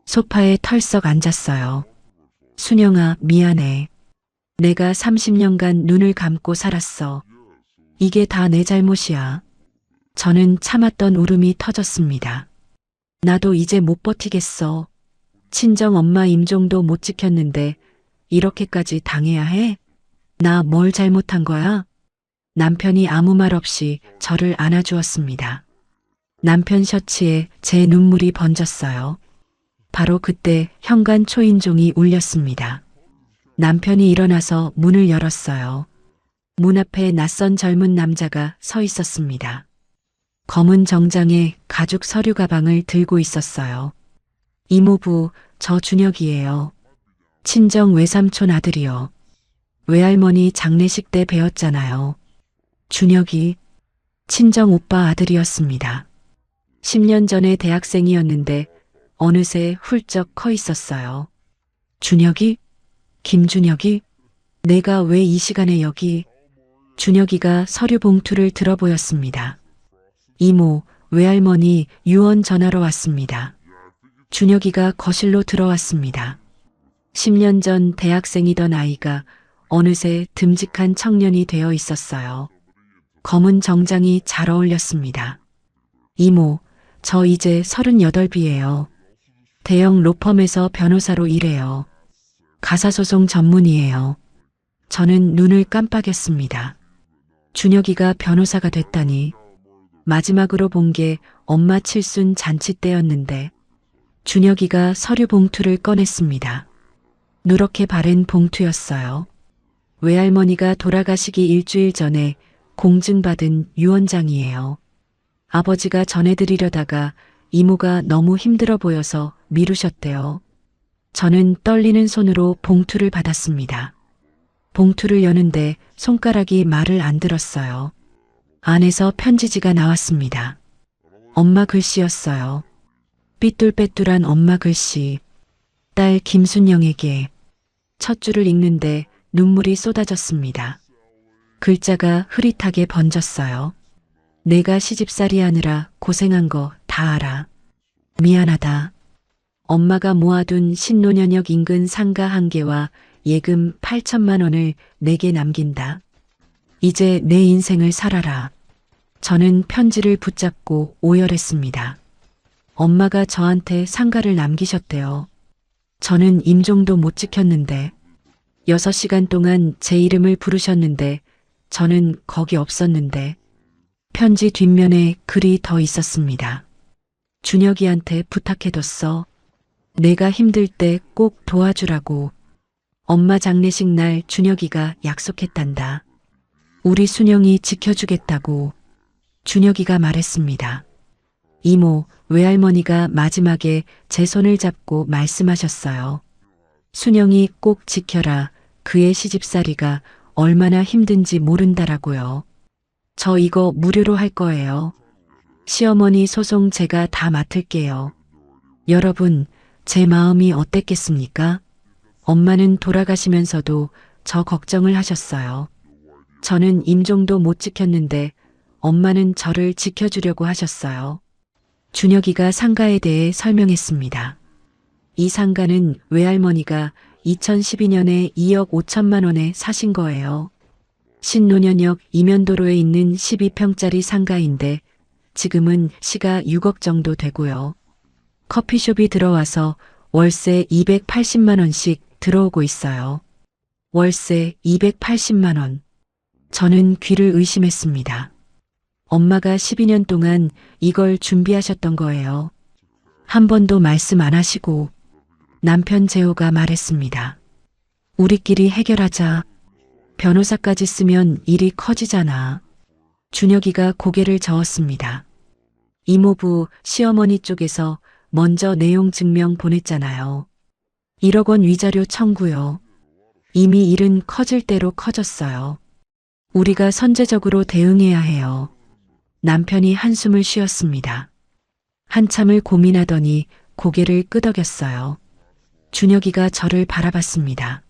소파에 털썩 앉았어요. 순영아, 미안해. 내가 30년간 눈을 감고 살았어. 이게 다 내 잘못이야. 저는 참았던 울음이 터졌습니다. 나도 이제 못 버티겠어. 친정 엄마 임종도 못 지켰는데 이렇게까지 당해야 해? 나 뭘 잘못한 거야? 남편이 아무 말 없이 저를 안아주었습니다. 남편 셔츠에 제 눈물이 번졌어요. 바로 그때 현관 초인종이 울렸습니다. 남편이 일어나서 문을 열었어요. 문 앞에 낯선 젊은 남자가 서 있었습니다. 검은 정장에 가죽 서류 가방을 들고 있었어요. 이모부, 저 준혁이에요. 친정 외삼촌 아들이요. 외할머니 장례식 때 배웠잖아요. 준혁이 친정 오빠 아들이었습니다. 10년 전에 대학생이었는데 어느새 훌쩍 커 있었어요. 준혁이? 김준혁이? 내가 왜 이 시간에 여기? 준혁이가 서류 봉투를 들어 보였습니다. 이모, 외할머니 유언 전하러 왔습니다. 준혁이가 거실로 들어왔습니다. 10년 전 대학생이던 아이가 어느새 듬직한 청년이 되어 있었어요. 검은 정장이 잘 어울렸습니다. 이모, 저 이제 38이에요. 대형 로펌에서 변호사로 일해요. 가사소송 전문이에요. 저는 눈을 깜빡였습니다. 준혁이가 변호사가 됐다니. 마지막으로 본 게 엄마 칠순 잔치 때였는데 준혁이가 서류 봉투를 꺼냈습니다. 누렇게 바른 봉투였어요. 외할머니가 돌아가시기 일주일 전에 공증받은 유언장이에요. 아버지가 전해드리려다가 이모가 너무 힘들어 보여서 미루셨대요. 저는 떨리는 손으로 봉투를 받았습니다. 봉투를 여는데 손가락이 말을 안 들었어요. 안에서 편지지가 나왔습니다. 엄마 글씨였어요. 삐뚤빼뚤한 엄마 글씨. 딸 김순영에게. 첫 줄을 읽는데 눈물이 쏟아졌습니다. 글자가 흐릿하게 번졌어요. 내가 시집살이 하느라 고생한 거 다 알아. 미안하다. 엄마가 모아둔 신노년역 인근 상가 1개와 예금 8천만 원을 내게 남긴다. 이제 내 인생을 살아라. 저는 편지를 붙잡고 오열했습니다. 엄마가 저한테 상가를 남기셨대요. 저는 임종도 못 지켰는데 6시간 동안 제 이름을 부르셨는데 저는 거기 없었는데 편지 뒷면에 글이 더 있었습니다. 준혁이한테 부탁해뒀어. 내가 힘들 때 꼭 도와주라고. 엄마 장례식 날 준혁이가 약속했단다. 우리 순영이 지켜주겠다고 준혁이가 말했습니다. 이모, 외할머니가 마지막에 제 손을 잡고 말씀하셨어요. 순영이 꼭 지켜라. 그의 시집살이가 얼마나 힘든지 모른다라고요. 저 이거 무료로 할 거예요. 시어머니 소송 제가 다 맡을게요. 여러분, 제 마음이 어땠겠습니까? 엄마는 돌아가시면서도 저 걱정을 하셨어요. 저는 임종도 못 지켰는데 엄마는 저를 지켜주려고 하셨어요. 준혁이가 상가에 대해 설명했습니다. 이 상가는 외할머니가 2012년에 2억 5천만 원에 사신 거예요. 신논현역 이면도로에 있는 12평짜리 상가인데 지금은 시가 6억 정도 되고요. 커피숍이 들어와서 월세 280만 원씩 들어오고 있어요. 월세 280만 원. 저는 귀를 의심했습니다. 엄마가 12년 동안 이걸 준비하셨던 거예요. 한 번도 말씀 안 하시고 남편 재호가 말했습니다. 우리끼리 해결하자. 변호사까지 쓰면 일이 커지잖아. 준혁이가 고개를 저었습니다. 이모부 시어머니 쪽에서 먼저 내용 증명 보냈잖아요. 1억 원 위자료 청구요. 이미 일은 커질 대로 커졌어요. 우리가 선제적으로 대응해야 해요. 남편이 한숨을 쉬었습니다. 한참을 고민하더니 고개를 끄덕였어요. 준혁이가 저를 바라봤습니다.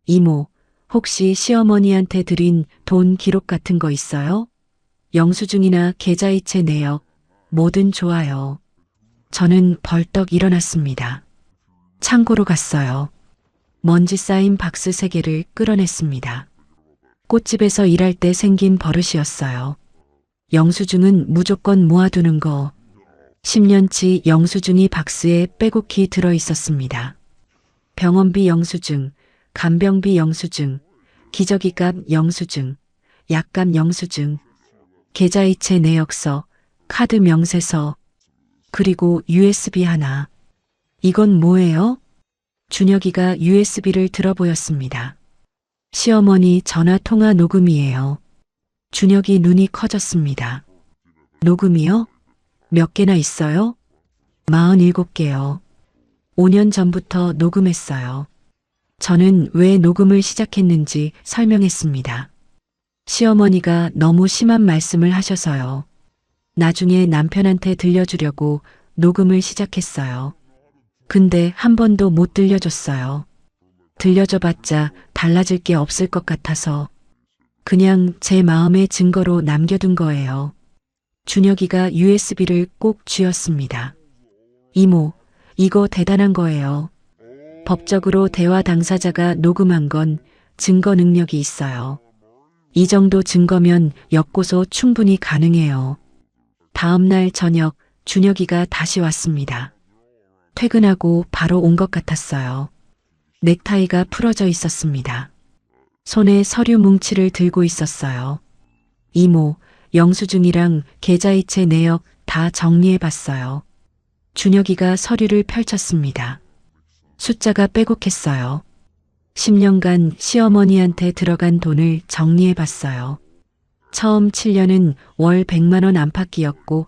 이모, 혹시 시어머니한테 드린 돈 기록 같은 거 있어요? 영수증이나 계좌이체 내역, 뭐든 좋아요. 저는 벌떡 일어났습니다. 창고로 갔어요. 먼지 쌓인 박스 3개를 끌어냈습니다. 꽃집에서 일할 때 생긴 버릇이었어요. 영수증은 무조건 모아두는 거. 10년치 영수증이 박스에 빼곡히 들어 있었습니다. 병원비 영수증, 간병비 영수증, 기저귀값 영수증, 약값 영수증, 계좌이체 내역서, 카드 명세서, 그리고 USB 하나. 이건 뭐예요? 준혁이가 USB를 들어 보였습니다. 시어머니 전화 통화 녹음이에요. 준혁이 눈이 커졌습니다. 녹음이요? 몇 개나 있어요? 47개요. 5년 전부터 녹음했어요. 저는 왜 녹음을 시작했는지 설명했습니다. 시어머니가 너무 심한 말씀을 하셔서요. 나중에 남편한테 들려주려고 녹음을 시작했어요. 근데 한 번도 못 들려줬어요. 들려줘봤자 달라질 게 없을 것 같아서 그냥 제 마음의 증거로 남겨둔 거예요. 준혁이가 USB를 꼭 쥐었습니다. 이모, 이거 대단한 거예요. 법적으로 대화 당사자가 녹음한 건 증거 능력이 있어요. 이 정도 증거면 역고소 충분히 가능해요. 다음 날 저녁 준혁이가 다시 왔습니다. 퇴근하고 바로 온 것 같았어요. 넥타이가 풀어져 있었습니다. 손에 서류 뭉치를 들고 있었어요. 이모, 영수증이랑 계좌이체 내역 다 정리해봤어요. 준혁이가 서류를 펼쳤습니다. 숫자가 빼곡했어요. 10년간 시어머니한테 들어간 돈을 정리해봤어요. 처음 7년은 월 100만 원 안팎이었고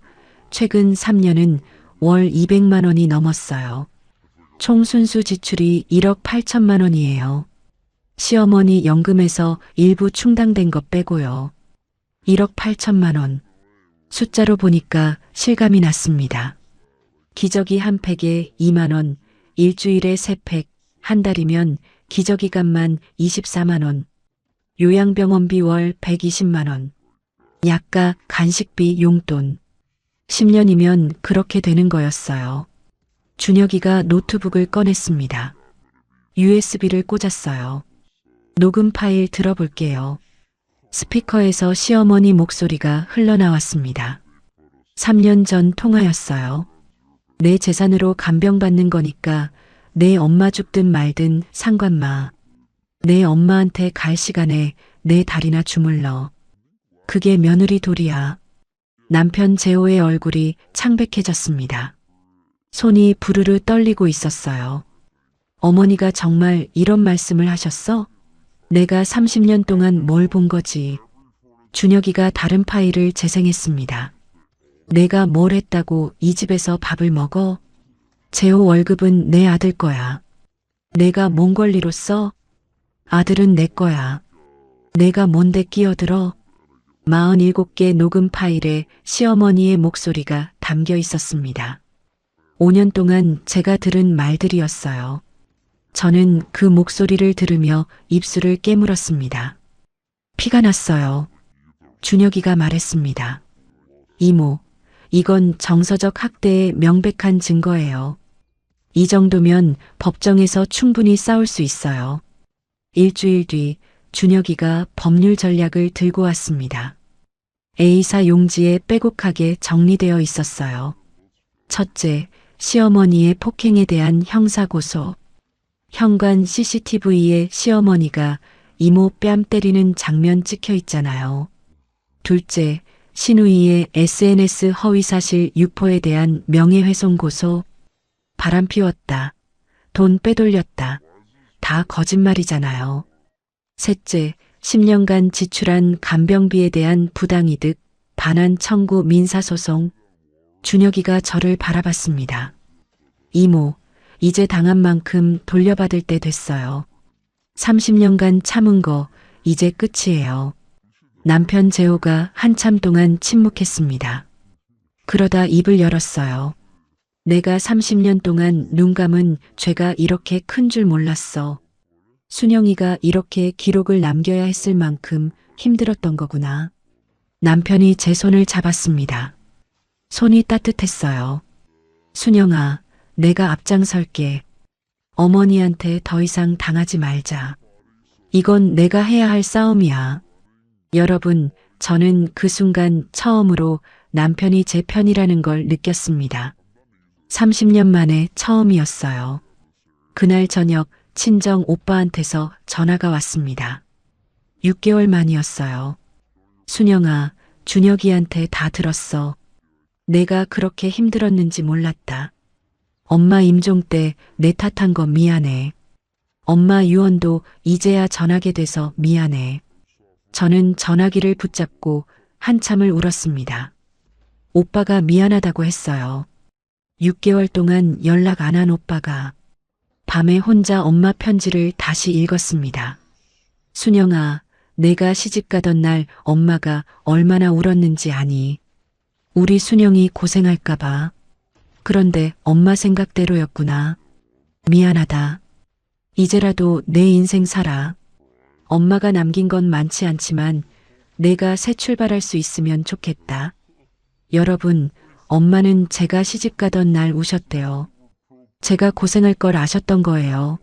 최근 3년은 월 200만 원이 넘었어요. 총 순수 지출이 1억 8천만 원이에요. 시어머니 연금에서 일부 충당된 것 빼고요. 1억 8천만 원. 숫자로 보니까 실감이 났습니다. 기저귀 한 팩에 2만 원, 일주일에 3팩, 한 달이면 기저귀 값만 24만 원, 요양병원비 월 120만 원, 약가, 간식비, 용돈. 10년이면 그렇게 되는 거였어요. 준혁이가 노트북을 꺼냈습니다. USB를 꽂았어요. 녹음 파일 들어볼게요. 스피커에서 시어머니 목소리가 흘러나왔습니다. 3년 전 통화였어요. 내 재산으로 간병받는 거니까 내 엄마 죽든 말든 상관마. 내 엄마한테 갈 시간에 내 다리나 주물러. 그게 며느리 도리야. 남편 재호의 얼굴이 창백해졌습니다. 손이 부르르 떨리고 있었어요. 어머니가 정말 이런 말씀을 하셨어? 내가 30년 동안 뭘 본 거지. 준혁이가 다른 파일을 재생했습니다. 내가 뭘 했다고 이 집에서 밥을 먹어? 재호 월급은 내 아들 거야. 내가 뭔 권리로 써? 아들은 내 거야. 내가 뭔데 끼어들어? 47개 녹음 파일에 시어머니의 목소리가 담겨 있었습니다. 5년 동안 제가 들은 말들이었어요. 저는 그 목소리를 들으며 입술을 깨물었습니다. 피가 났어요. 준혁이가 말했습니다. 이모, 이건 정서적 학대의 명백한 증거예요. 이 정도면 법정에서 충분히 싸울 수 있어요. 일주일 뒤 준혁이가 법률 전략을 들고 왔습니다. A사 용지에 빼곡하게 정리되어 있었어요. 첫째, 시어머니의 폭행에 대한 형사고소. 현관 CCTV에 시어머니가 이모 뺨 때리는 장면 찍혀 있잖아요. 둘째, 신우이의 SNS 허위사실 유포에 대한 명예훼손 고소. 바람 피웠다. 돈 빼돌렸다. 다 거짓말이잖아요. 셋째, 10년간 지출한 간병비에 대한 부당이득, 반환 청구 민사소송. 준혁이가 저를 바라봤습니다. 이모, 이제 당한 만큼 돌려받을 때 됐어요. 30년간 참은 거 이제 끝이에요. 남편 재호가 한참 동안 침묵했습니다. 그러다 입을 열었어요. 내가 30년 동안 눈 감은 죄가 이렇게 큰 줄 몰랐어. 순영이가 이렇게 기록을 남겨야 했을 만큼 힘들었던 거구나. 남편이 제 손을 잡았습니다. 손이 따뜻했어요. 순영아, 내가 앞장설게. 어머니한테 더 이상 당하지 말자. 이건 내가 해야 할 싸움이야. 여러분, 저는 그 순간 처음으로 남편이 제 편이라는 걸 느꼈습니다. 30년 만에 처음이었어요. 그날 저녁 친정 오빠한테서 전화가 왔습니다. 6개월 만이었어요. 순영아, 준혁이한테 다 들었어. 내가 그렇게 힘들었는지 몰랐다. 엄마 임종 때 내 탓한 거 미안해. 엄마 유언도 이제야 전하게 돼서 미안해. 저는 전화기를 붙잡고 한참을 울었습니다. 오빠가 미안하다고 했어요. 6개월 동안 연락 안 한 오빠가 밤에 혼자 엄마 편지를 다시 읽었습니다. 순영아, 내가 시집 가던 날 엄마가 얼마나 울었는지 아니? 우리 순영이 고생할까봐. 그런데 엄마 생각대로였구나. 미안하다. 이제라도 내 인생 살아. 엄마가 남긴 건 많지 않지만 내가 새 출발할 수 있으면 좋겠다. 여러분, 엄마는 제가 시집 가던 날 우셨대요. 제가 고생할 걸 아셨던 거예요.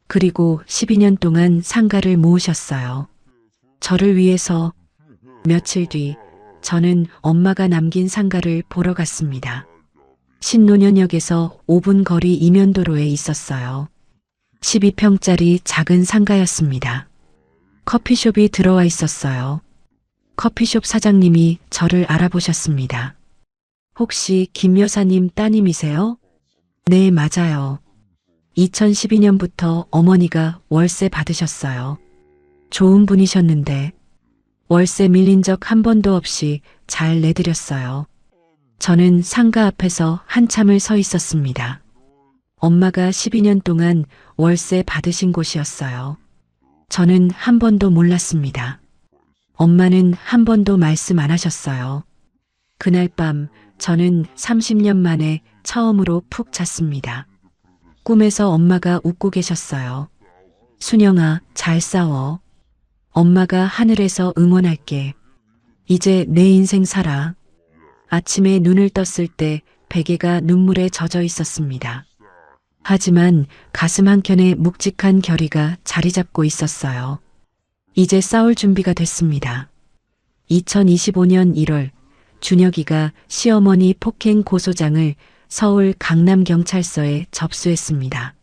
그리고 12년 동안 상가를 모으셨어요. 저를 위해서. 며칠 뒤 저는 엄마가 남긴 상가를 보러 갔습니다. 신논현역에서 5분 거리 이면도로에 있었어요. 12평짜리 작은 상가였습니다. 커피숍이 들어와 있었어요. 커피숍 사장님이 저를 알아보셨습니다. 혹시 김 여사님 따님이세요? 네, 맞아요. 2012년부터 어머니가 월세 받으셨어요. 좋은 분이셨는데 월세 밀린 적 한 번도 없이 잘 내드렸어요. 저는 상가 앞에서 한참을 서 있었습니다. 엄마가 12년 동안 월세 받으신 곳이었어요. 저는 한 번도 몰랐습니다. 엄마는 한 번도 말씀 안 하셨어요. 그날 밤 저는 30년 만에 처음으로 푹 잤습니다. 꿈에서 엄마가 웃고 계셨어요. 순영아, 잘 싸워. 엄마가 하늘에서 응원할게. 이제 내 인생 살아. 아침에 눈을 떴을 때 베개가 눈물에 젖어 있었습니다. 하지만 가슴 한켠에 묵직한 결의가 자리 잡고 있었어요. 이제 싸울 준비가 됐습니다. 2025년 1월 준혁이가 시어머니 폭행 고소장을 서울 강남경찰서에 접수했습니다.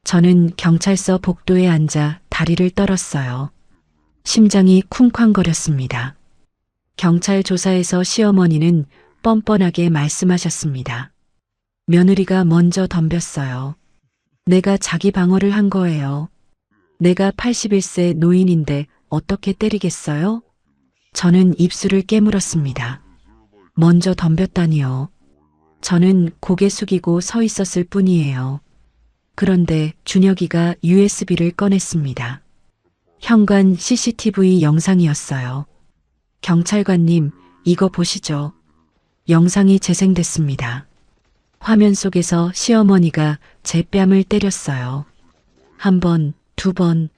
저는 경찰서 복도에 앉아 다리를 떨었어요. 심장이 쿵쾅거렸습니다. 경찰 조사에서 시어머니는 뻔뻔하게 말씀하셨습니다. 며느리가 먼저 덤볐어요. 내가 자기 방어를 한 거예요. 내가 81세 노인인데 어떻게 때리겠어요? 저는 입술을 깨물었습니다. 먼저 덤볐다니요. 저는 고개 숙이고 서 있었을 뿐이에요. 그런데 준혁이가 USB를 꺼냈습니다. 현관 CCTV 영상이었어요. 경찰관님, 이거 보시죠. 영상이 재생됐습니다. 화면 속에서 시어머니가 제 뺨을 때렸어요. 한 번, 두 번.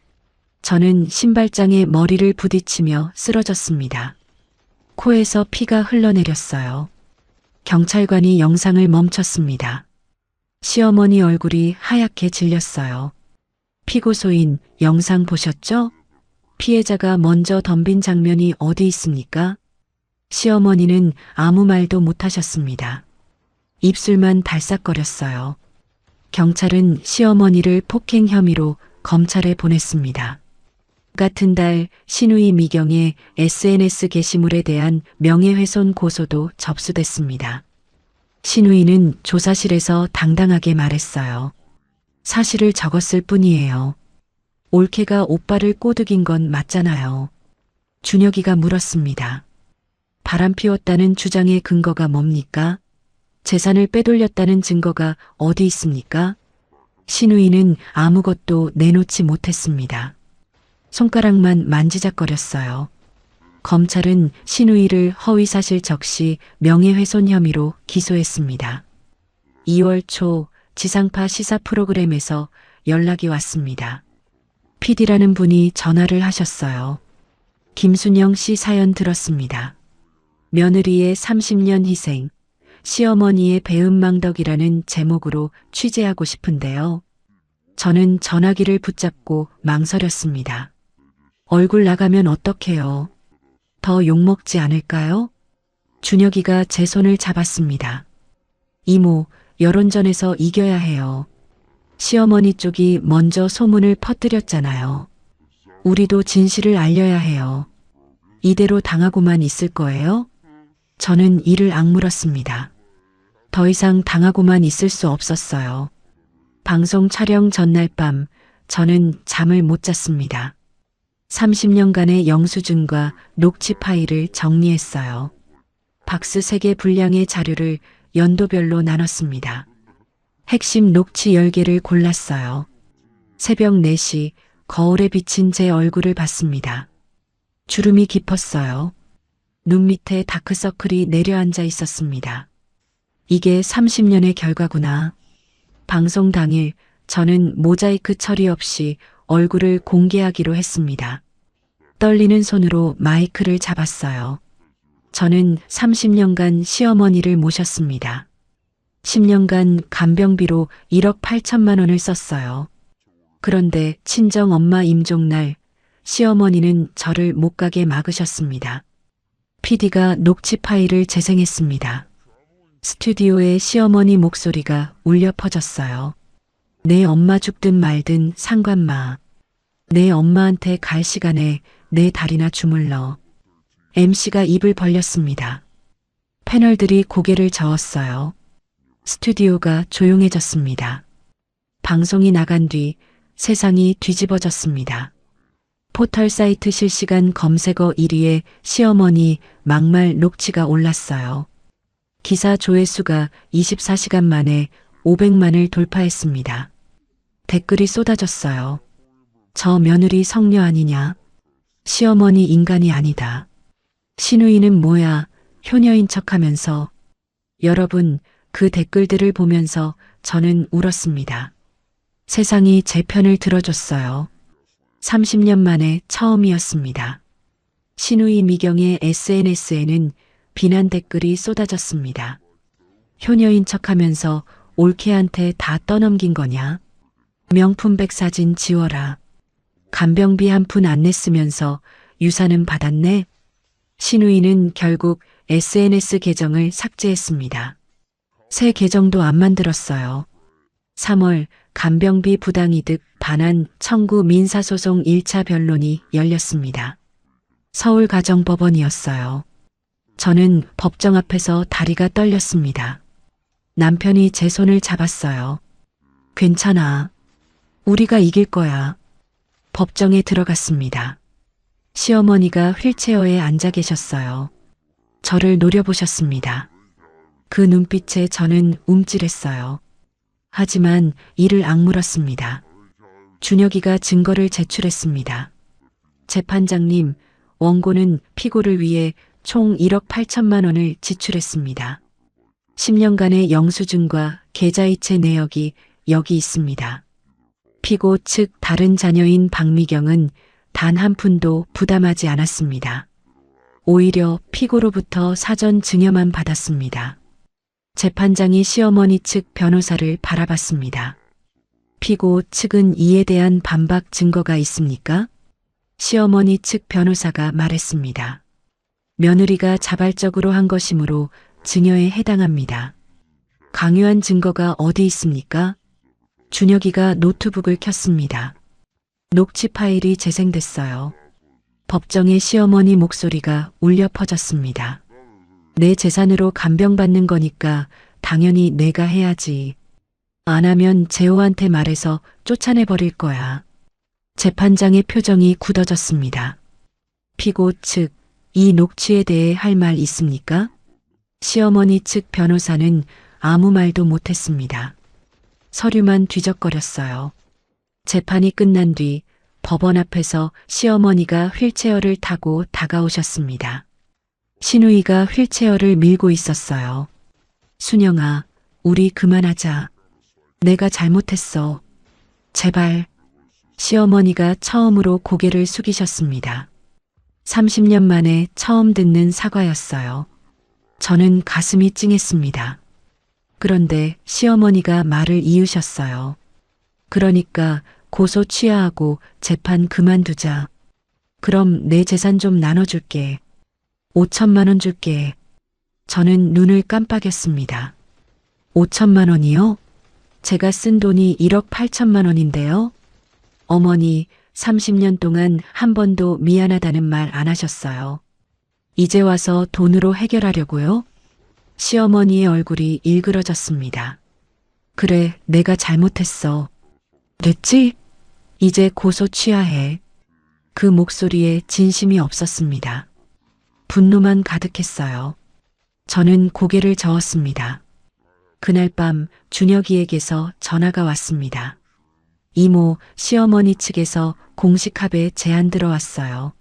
저는 신발장에 머리를 부딪히며 쓰러졌습니다. 코에서 피가 흘러내렸어요. 경찰관이 영상을 멈췄습니다. 시어머니 얼굴이 하얗게 질렸어요. 피고소인 영상 보셨죠? 피해자가 먼저 덤빈 장면이 어디 있습니까? 시어머니는 아무 말도 못하셨습니다. 입술만 달싹거렸어요. 경찰은 시어머니를 폭행 혐의로 검찰에 보냈습니다. 같은 달 신우이 미경의 SNS 게시물에 대한 명예훼손 고소도 접수됐습니다. 신우이는 조사실에서 당당하게 말했어요. 사실을 적었을 뿐이에요. 올케가 오빠를 꼬드긴 건 맞잖아요. 준혁이가 물었습니다. 바람 피웠다는 주장의 근거가 뭡니까? 재산을 빼돌렸다는 증거가 어디 있습니까? 신우이는 아무것도 내놓지 못했습니다. 손가락만 만지작거렸어요. 검찰은 신우이를 허위사실 적시 명예훼손 혐의로 기소했습니다. 2월 초 지상파 시사 프로그램에서 연락이 왔습니다. PD라는 분이 전화를 하셨어요. 김순영 씨 사연 들었습니다. 며느리의 30년 희생, 시어머니의 배은망덕이라는 제목으로 취재하고 싶은데요. 저는 전화기를 붙잡고 망설였습니다. 얼굴 나가면 어떡해요? 더 욕먹지 않을까요? 준혁이가 제 손을 잡았습니다. 이모, 여론전에서 이겨야 해요. 시어머니 쪽이 먼저 소문을 퍼뜨렸잖아요. 우리도 진실을 알려야 해요. 이대로 당하고만 있을 거예요? 저는 이를 악물었습니다. 더 이상 당하고만 있을 수 없었어요. 방송 촬영 전날 밤 저는 잠을 못 잤습니다. 30년간의 영수증과 녹취 파일을 정리했어요. 박스 3개 분량의 자료를 연도별로 나눴습니다. 핵심 녹취 10개를 골랐어요. 새벽 4시 거울에 비친 제 얼굴을 봤습니다. 주름이 깊었어요. 눈 밑에 다크서클이 내려앉아 있었습니다. 이게 30년의 결과구나. 방송 당일 저는 모자이크 처리 없이 얼굴을 공개하기로 했습니다. 떨리는 손으로 마이크를 잡았어요. 저는 30년간 시어머니를 모셨습니다. 10년간 간병비로 1억 8천만 원을 썼어요. 그런데 친정 엄마 임종날 시어머니는 저를 못 가게 막으셨습니다. PD가 녹취 파일을 재생했습니다. 스튜디오에 시어머니 목소리가 울려 퍼졌어요. 내 엄마 죽든 말든 상관마. 내 엄마한테 갈 시간에 내 다리나 주물러. MC가 입을 벌렸습니다. 패널들이 고개를 저었어요. 스튜디오가 조용해졌습니다. 방송이 나간 뒤 세상이 뒤집어졌습니다. 포털 사이트 실시간 검색어 1위에 시어머니 막말 녹취가 올랐어요. 기사 조회수가 24시간 만에 500만을 돌파했습니다. 댓글이 쏟아졌어요. 저 며느리 성녀 아니냐? 시어머니 인간이 아니다. 신우이는 뭐야? 효녀인 척하면서. 여러분, 그 댓글들을 보면서 저는 울었습니다. 세상이 제 편을 들어줬어요. 30년 만에 처음이었습니다. 신우이 미경의 SNS에는 비난 댓글이 쏟아졌습니다. 효녀인 척하면서 올케한테 다 떠넘긴 거냐? 명품백 사진 지워라. 간병비 한 푼 안 냈으면서 유산은 받았네. 신우이는 결국 SNS 계정을 삭제했습니다. 새 계정도 안 만들었어요. 3월 간병비 부당이득 반환 청구 민사소송 1차 변론이 열렸습니다. 서울가정법원이었어요. 저는 법정 앞에서 다리가 떨렸습니다. 남편이 제 손을 잡았어요. 괜찮아. 우리가 이길 거야. 법정에 들어갔습니다. 시어머니가 휠체어에 앉아 계셨어요. 저를 노려보셨습니다. 그 눈빛에 저는 움찔했어요. 하지만 이를 악물었습니다. 준혁이가 증거를 제출했습니다. 재판장님, 원고는 피고를 위해 총 1억 8천만 원을 지출했습니다. 10년간의 영수증과 계좌이체 내역이 여기 있습니다. 피고 측 다른 자녀인 박미경은 단 한 푼도 부담하지 않았습니다. 오히려 피고로부터 사전 증여만 받았습니다. 재판장이 시어머니 측 변호사를 바라봤습니다. 피고 측은 이에 대한 반박 증거가 있습니까? 시어머니 측 변호사가 말했습니다. 며느리가 자발적으로 한 것이므로 증여에 해당합니다. 강요한 증거가 어디 있습니까? 준혁이가 노트북을 켰습니다. 녹취 파일이 재생됐어요. 법정에 시어머니 목소리가 울려 퍼졌습니다. 내 재산으로 간병받는 거니까 당연히 내가 해야지. 안 하면 재호한테 말해서 쫓아내버릴 거야. 재판장의 표정이 굳어졌습니다. 피고 측, 이 녹취에 대해 할 말 있습니까? 시어머니 측 변호사는 아무 말도 못했습니다. 서류만 뒤적거렸어요. 재판이 끝난 뒤 법원 앞에서 시어머니가 휠체어를 타고 다가오셨습니다. 신우이가 휠체어를 밀고 있었어요. 순영아, 우리 그만하자. 내가 잘못했어. 제발. 시어머니가 처음으로 고개를 숙이셨습니다. 30년 만에 처음 듣는 사과였어요. 저는 가슴이 찡했습니다. 그런데 시어머니가 말을 이으셨어요. 그러니까 고소 취하하고 재판 그만두자. 그럼 내 재산 좀 나눠줄게. 5천만 원 줄게. 저는 눈을 깜빡였습니다. 5천만 원이요? 제가 쓴 돈이 1억 8천만 원인데요. 어머니 30년 동안 한 번도 미안하다는 말 안 하셨어요. 이제 와서 돈으로 해결하려고요? 시어머니의 얼굴이 일그러졌습니다. 그래, 내가 잘못했어. 그랬지? 이제 고소 취하해. 그 목소리에 진심이 없었습니다. 분노만 가득했어요. 저는 고개를 저었습니다. 그날 밤 준혁이에게서 전화가 왔습니다. 이모, 시어머니 측에서 공식 합의 제안 들어왔어요.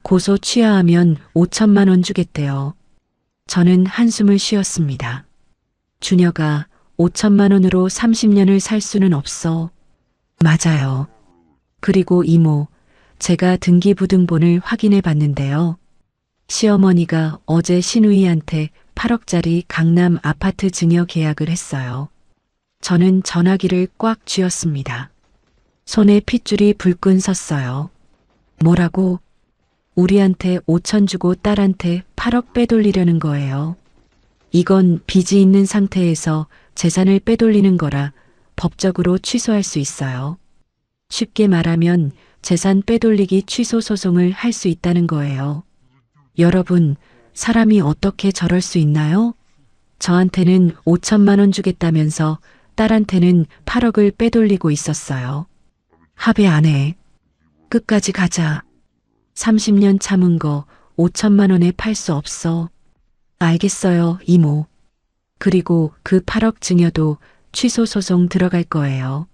고소 취하하면 5천만 원 주겠대요. 저는 한숨을 쉬었습니다. 준혁아, 5천만 원으로 30년을 살 수는 없어. 맞아요. 그리고 이모, 제가 등기부등본을 확인해 봤는데요. 시어머니가 어제 신우이한테 8억짜리 강남 아파트 증여 계약을 했어요. 저는 전화기를 꽉 쥐었습니다. 손에 핏줄이 불끈 섰어요. 뭐라고? 우리한테 5천 주고 딸한테 8억 빼돌리려는 거예요. 이건 빚이 있는 상태에서 재산을 빼돌리는 거라 법적으로 취소할 수 있어요. 쉽게 말하면 재산 빼돌리기 취소 소송을 할 수 있다는 거예요. 여러분, 사람이 어떻게 저럴 수 있나요? 저한테는 5천만 원 주겠다면서 딸한테는 8억을 빼돌리고 있었어요. 합의 안 해. 끝까지 가자. 30년 참은 거 5천만 원에 팔 수 없어. 알겠어요, 이모. 그리고 그 8억 증여도 취소 소송 들어갈 거예요.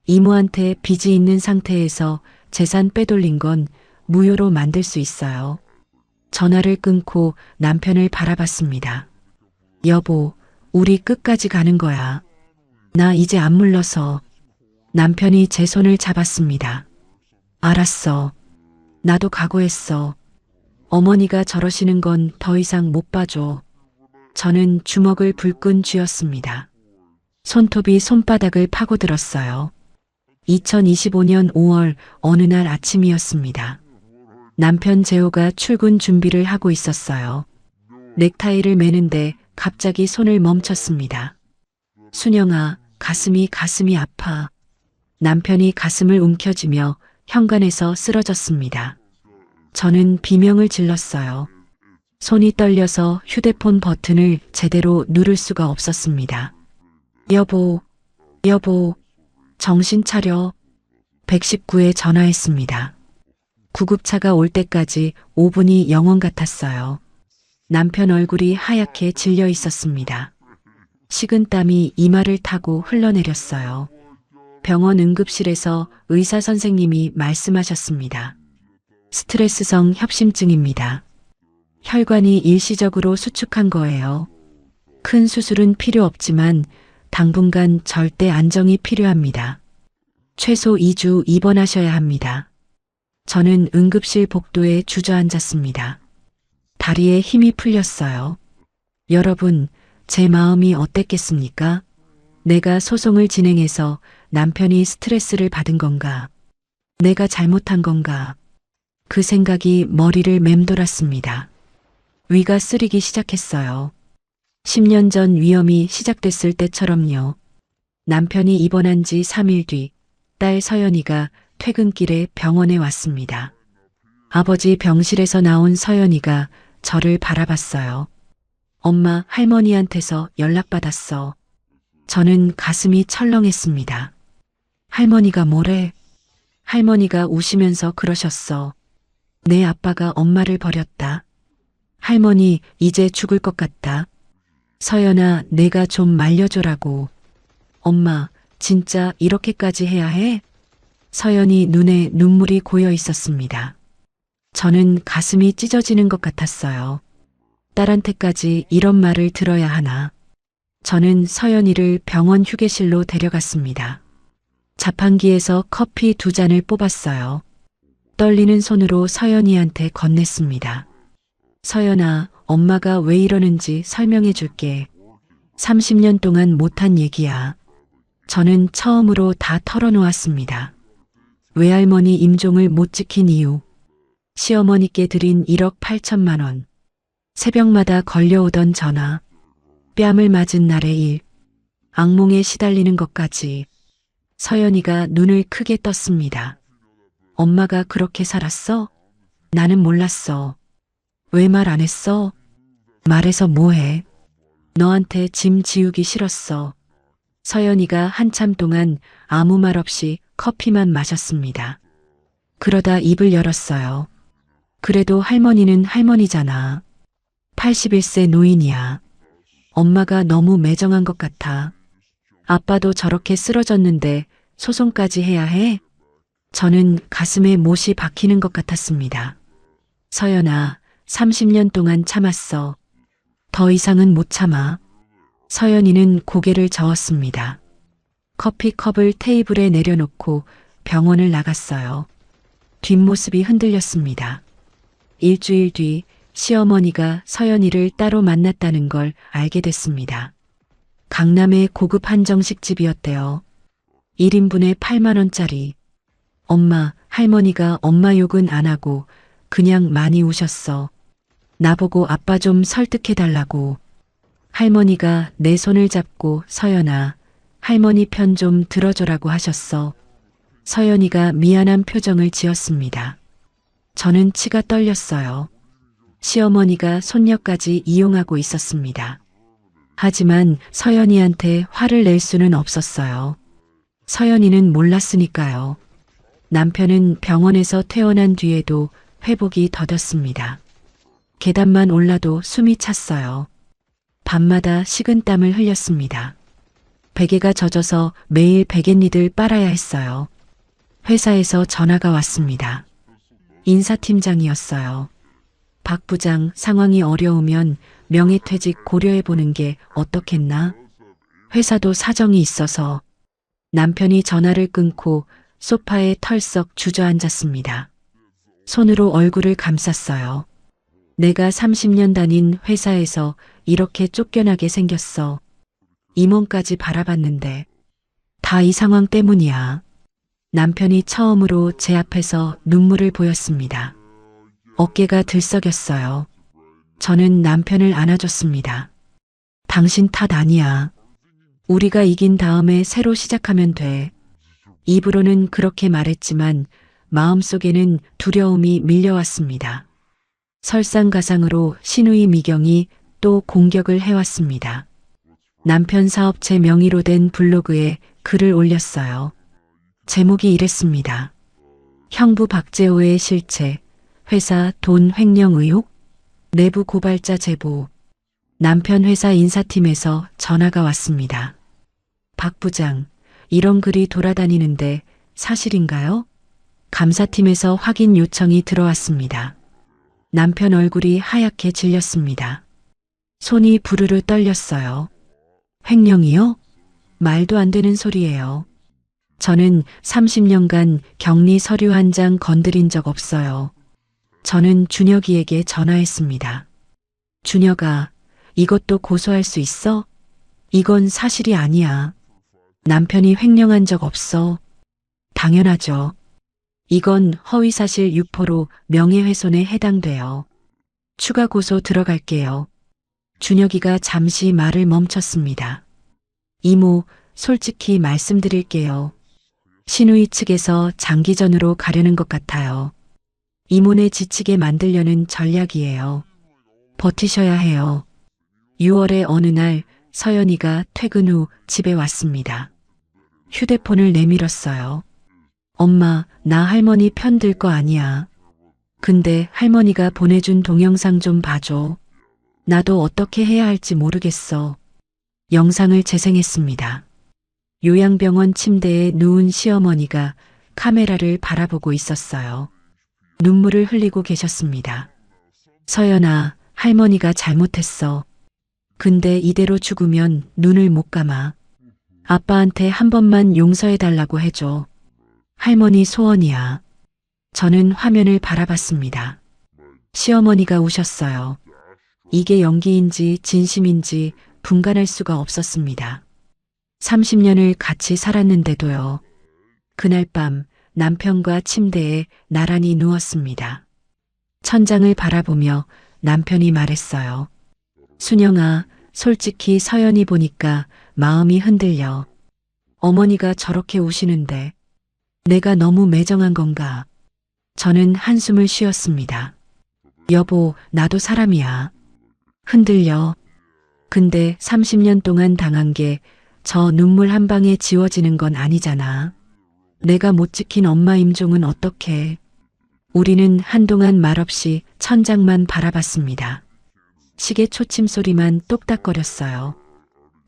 이모한테 빚이 있는 상태에서 재산 빼돌린 건 무효로 만들 수 있어요. 전화를 끊고 남편을 바라봤습니다. 여보, 우리 끝까지 가는 거야. 나 이제 안 물러서. 남편이 제 손을 잡았습니다. 알았어. 나도 각오했어. 어머니가 저러시는 건 더 이상 못 봐줘. 저는 주먹을 불끈 쥐었습니다. 손톱이 손바닥을 파고들었어요. 2025년 5월 어느 날 아침이었습니다. 남편 재호가 출근 준비를 하고 있었어요. 넥타이를 매는데 갑자기 손을 멈췄습니다. 순영아, 가슴이 아파. 남편이 가슴을 움켜쥐며 현관에서 쓰러졌습니다. 저는 비명을 질렀어요. 손이 떨려서 휴대폰 버튼을 제대로 누를 수가 없었습니다. 여보, 정신 차려. 119에 전화했습니다. 구급차가 올 때까지 5분이 영원 같았어요. 남편 얼굴이 하얗게 질려 있었습니다. 식은땀이 이마를 타고 흘러내렸어요. 병원 응급실에서 의사 선생님이 말씀하셨습니다. 스트레스성 협심증입니다. 혈관이 일시적으로 수축한 거예요. 큰 수술은 필요 없지만 당분간 절대 안정이 필요합니다. 최소 2주 입원하셔야 합니다. 저는 응급실 복도에 주저앉았습니다. 다리에 힘이 풀렸어요. 여러분, 제 마음이 어땠겠습니까? 내가 소송을 진행해서 남편이 스트레스를 받은 건가? 내가 잘못한 건가? 그 생각이 머리를 맴돌았습니다. 위가 쓰리기 시작했어요. 10년 전 위험이 시작됐을 때처럼요. 남편이 입원한 지 3일 뒤 딸 서연이가 퇴근길에 병원에 왔습니다. 아버지 병실에서 나온 서연이가 저를 바라봤어요. 엄마, 할머니한테서 연락받았어. 저는 가슴이 철렁했습니다. 할머니가 뭐래? 할머니가 우시면서 그러셨어. 내 아빠가 엄마를 버렸다. 할머니, 이제 죽을 것 같다. 서연아, 내가 좀 말려줘라고. 엄마, 진짜 이렇게까지 해야 해? 서연이 눈에 눈물이 고여 있었습니다. 저는 가슴이 찢어지는 것 같았어요. 딸한테까지 이런 말을 들어야 하나. 저는 서연이를 병원 휴게실로 데려갔습니다. 자판기에서 커피 2잔을 뽑았어요. 떨리는 손으로 서연이한테 건넸습니다. 서연아, 엄마가 왜 이러는지 설명해 줄게. 30년 동안 못한 얘기야. 저는 처음으로 다 털어놓았습니다. 외할머니 임종을 못 지킨 이유, 시어머니께 드린 1억 8천만 원, 새벽마다 걸려오던 전화, 뺨을 맞은 날의 일, 악몽에 시달리는 것까지. 서연이가 눈을 크게 떴습니다. 엄마가 그렇게 살았어? 나는 몰랐어. 왜 말 안 했어? 말해서 뭐해? 너한테 짐 지우기 싫었어. 서연이가 한참 동안 아무 말 없이 커피만 마셨습니다. 그러다 입을 열었어요. 그래도 할머니는 할머니잖아. 81세 노인이야. 엄마가 너무 매정한 것 같아. 아빠도 저렇게 쓰러졌는데 소송까지 해야 해? 저는 가슴에 못이 박히는 것 같았습니다. 서연아, 30년 동안 참았어. 더 이상은 못 참아. 서연이는 고개를 저었습니다. 커피컵을 테이블에 내려놓고 병원을 나갔어요. 뒷모습이 흔들렸습니다. 일주일 뒤 시어머니가 서연이를 따로 만났다는 걸 알게 됐습니다. 강남의 고급 한정식 집이었대요. 1인분에 8만 원짜리. 엄마, 할머니가 엄마 욕은 안 하고 그냥 많이 우셨어. 나보고 아빠 좀 설득해달라고. 할머니가 내 손을 잡고 서연아, 할머니 편 좀 들어줘라고 하셨어. 서연이가 미안한 표정을 지었습니다. 저는 치가 떨렸어요. 시어머니가 손녀까지 이용하고 있었습니다. 하지만 서연이한테 화를 낼 수는 없었어요. 서연이는 몰랐으니까요. 남편은 병원에서 퇴원한 뒤에도 회복이 더뎠습니다. 계단만 올라도 숨이 찼어요. 밤마다 식은땀을 흘렸습니다. 베개가 젖어서 매일 베갯니들 빨아야 했어요. 회사에서 전화가 왔습니다. 인사팀장이었어요. 박 부장, 상황이 어려우면 명예퇴직 고려해보는 게 어떻겠나? 회사도 사정이 있어서. 남편이 전화를 끊고 소파에 털썩 주저앉았습니다. 손으로 얼굴을 감쌌어요. 내가 30년 다닌 회사에서 이렇게 쫓겨나게 생겼어. 임원까지 바라봤는데 다 이 상황 때문이야. 남편이 처음으로 제 앞에서 눈물을 보였습니다. 어깨가 들썩였어요. 저는 남편을 안아줬습니다. 당신 탓 아니야. 우리가 이긴 다음에 새로 시작하면 돼. 입으로는 그렇게 말했지만 마음속에는 두려움이 밀려왔습니다. 설상가상으로 신우이 미경이 또 공격을 해왔습니다. 남편 사업체 명의로 된 블로그에 글을 올렸어요. 제목이 이랬습니다. 형부 박재호의 실체, 회사 돈 횡령 의혹, 내부 고발자 제보. 남편 회사 인사팀에서 전화가 왔습니다. 박 부장, 이런 글이 돌아다니는데 사실인가요? 감사팀에서 확인 요청이 들어왔습니다. 남편 얼굴이 하얗게 질렸습니다. 손이 부르르 떨렸어요. 횡령이요? 말도 안 되는 소리예요. 저는 30년간 격리 서류 한 장 건드린 적 없어요. 저는 준혁이에게 전화했습니다. 준혁아, 이것도 고소할 수 있어? 이건 사실이 아니야. 남편이 횡령한 적 없어. 당연하죠. 이건 허위사실 유포로 명예훼손에 해당돼요. 추가 고소 들어갈게요. 준혁이가 잠시 말을 멈췄습니다. 이모, 솔직히 말씀드릴게요. 신우이 측에서 장기전으로 가려는 것 같아요. 이모네 지치게 만들려는 전략이에요. 버티셔야 해요. 6월의 어느 날 서연이가 퇴근 후 집에 왔습니다. 휴대폰을 내밀었어요. 엄마, 나 할머니 편 들 거 아니야. 근데 할머니가 보내준 동영상 좀 봐줘. 나도 어떻게 해야 할지 모르겠어. 영상을 재생했습니다. 요양병원 침대에 누운 시어머니가 카메라를 바라보고 있었어요. 눈물을 흘리고 계셨습니다. 서연아, 할머니가 잘못했어. 근데 이대로 죽으면 눈을 못 감아. 아빠한테 한 번만 용서해달라고 해줘. 할머니 소원이야. 저는 화면을 바라봤습니다. 시어머니가 우셨어요. 이게 연기인지 진심인지 분간할 수가 없었습니다. 30년을 같이 살았는데도요. 그날 밤 남편과 침대에 나란히 누웠습니다. 천장을 바라보며 남편이 말했어요. 순영아, 솔직히 서연이 보니까 마음이 흔들려. 어머니가 저렇게 우시는데 내가 너무 매정한 건가? 저는 한숨을 쉬었습니다. 여보, 나도 사람이야. 흔들려. 근데 30년 동안 당한 게 저 눈물 한 방에 지워지는 건 아니잖아. 내가 못 지킨 엄마 임종은 어떡해. 우리는 한동안 말없이 천장만 바라봤습니다. 시계 초침 소리만 똑딱거렸어요.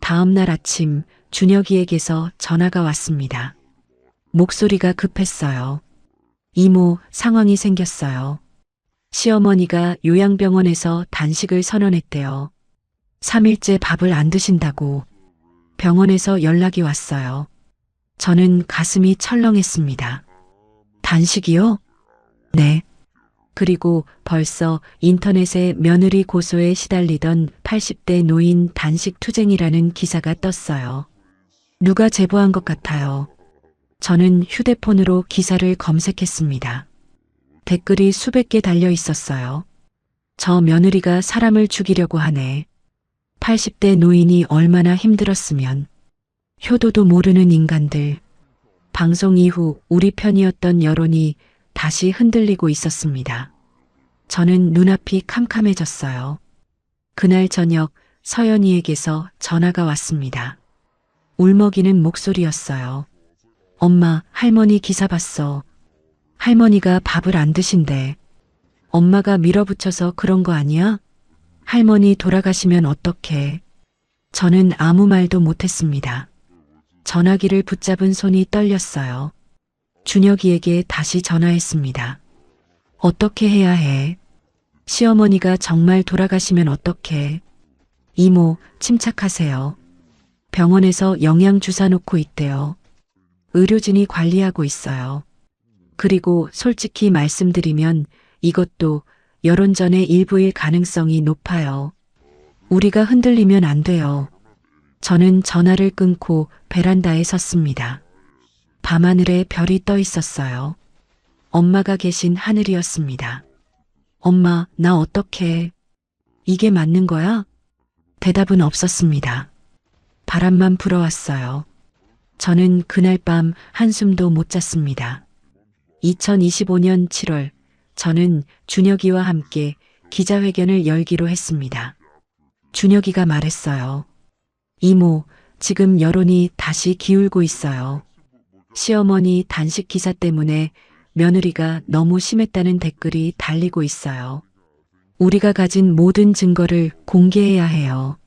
다음 날 아침 준혁이에게서 전화가 왔습니다. 목소리가 급했어요. 이모, 상황이 생겼어요. 시어머니가 요양병원에서 단식을 선언했대요. 3일째 밥을 안 드신다고 병원에서 연락이 왔어요. 저는 가슴이 철렁했습니다. 단식이요? 네. 그리고 벌써 인터넷에 며느리 고소에 시달리던 80대 노인 단식 투쟁이라는 기사가 떴어요. 누가 제보한 것 같아요. 저는 휴대폰으로 기사를 검색했습니다. 댓글이 수백 개 달려 있었어요. 저 며느리가 사람을 죽이려고 하네. 80대 노인이 얼마나 힘들었으면. 효도도 모르는 인간들. 방송 이후 우리 편이었던 여론이 다시 흔들리고 있었습니다. 저는 눈앞이 캄캄해졌어요. 그날 저녁 서연이에게서 전화가 왔습니다. 울먹이는 목소리였어요. 엄마, 할머니 기사 봤어. 할머니가 밥을 안 드신대. 엄마가 밀어붙여서 그런 거 아니야? 할머니 돌아가시면 어떡해. 저는 아무 말도 못했습니다. 전화기를 붙잡은 손이 떨렸어요. 준혁이에게 다시 전화했습니다. 어떻게 해야 해? 시어머니가 정말 돌아가시면 어떡해? 이모, 침착하세요. 병원에서 영양주사 놓고 있대요. 의료진이 관리하고 있어요. 그리고 솔직히 말씀드리면 이것도 여론전의 일부일 가능성이 높아요. 우리가 흔들리면 안 돼요. 저는 전화를 끊고 베란다에 섰습니다. 밤하늘에 별이 떠 있었어요. 엄마가 계신 하늘이었습니다. 엄마, 나 어떡해? 이게 맞는 거야? 대답은 없었습니다. 바람만 불어왔어요. 저는 그날 밤 한숨도 못 잤습니다. 2025년 7월, 저는 준혁이와 함께 기자회견을 열기로 했습니다. 준혁이가 말했어요. 이모, 지금 여론이 다시 기울고 있어요. 시어머니 단식 기사 때문에 며느리가 너무 심했다는 댓글이 달리고 있어요. 우리가 가진 모든 증거를 공개해야 해요.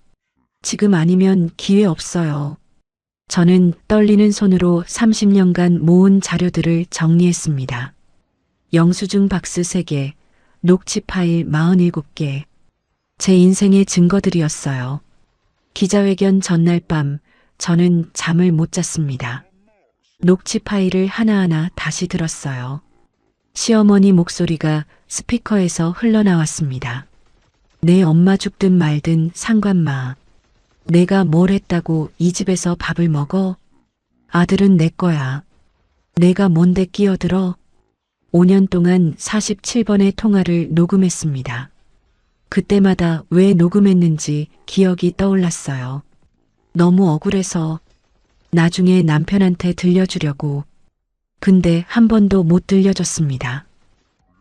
지금 아니면 기회 없어요. 저는 떨리는 손으로 30년간 모은 자료들을 정리했습니다. 영수증 박스 3개, 녹취 파일 47개. 제 인생의 증거들이었어요. 기자회견 전날 밤 저는 잠을 못 잤습니다. 녹취 파일을 하나하나 다시 들었어요. 시어머니 목소리가 스피커에서 흘러나왔습니다. 내 엄마 죽든 말든 상관마. 내가 뭘 했다고 이 집에서 밥을 먹어? 아들은 내 거야. 내가 뭔데 끼어들어? 5년 동안 47번의 통화를 녹음했습니다. 그때마다 왜 녹음했는지 기억이 떠올랐어요. 너무 억울해서 나중에 남편한테 들려주려고. 근데 한 번도 못 들려줬습니다.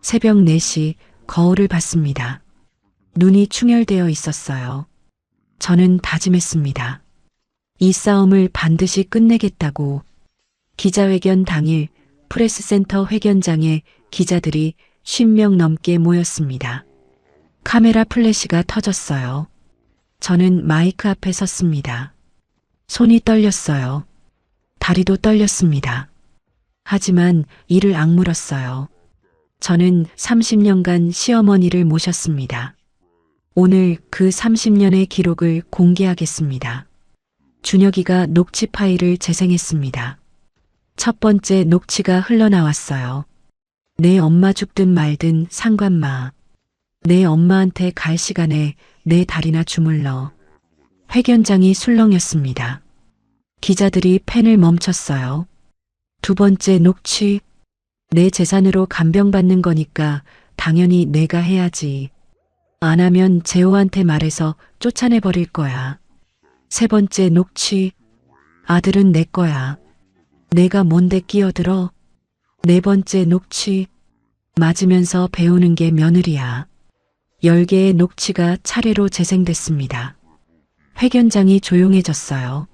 새벽 4시 거울을 봤습니다. 눈이 충혈되어 있었어요. 저는 다짐했습니다. 이 싸움을 반드시 끝내겠다고. 기자회견 당일 프레스센터 회견장에 기자들이 50명 넘게 모였습니다. 카메라 플래시가 터졌어요. 저는 마이크 앞에 섰습니다. 손이 떨렸어요. 다리도 떨렸습니다. 하지만 이를 악물었어요. 저는 30년간 시어머니를 모셨습니다. 오늘 그 30년의 기록을 공개하겠습니다. 준혁이가 녹취 파일을 재생했습니다. 첫 번째 녹취가 흘러나왔어요. 내 엄마 죽든 말든 상관마. 내 엄마한테 갈 시간에 내 다리나 주물러. 회견장이 술렁였습니다. 기자들이 펜을 멈췄어요. 두 번째 녹취. 내 재산으로 간병받는 거니까 당연히 내가 해야지. 안 하면 재호한테 말해서 쫓아내버릴 거야. 세 번째 녹취. 아들은 내 거야. 내가 뭔데 끼어들어? 네 번째 녹취. 맞으면서 배우는 게 며느리야. 10개의 녹취가 차례로 재생됐습니다. 회견장이 조용해졌어요.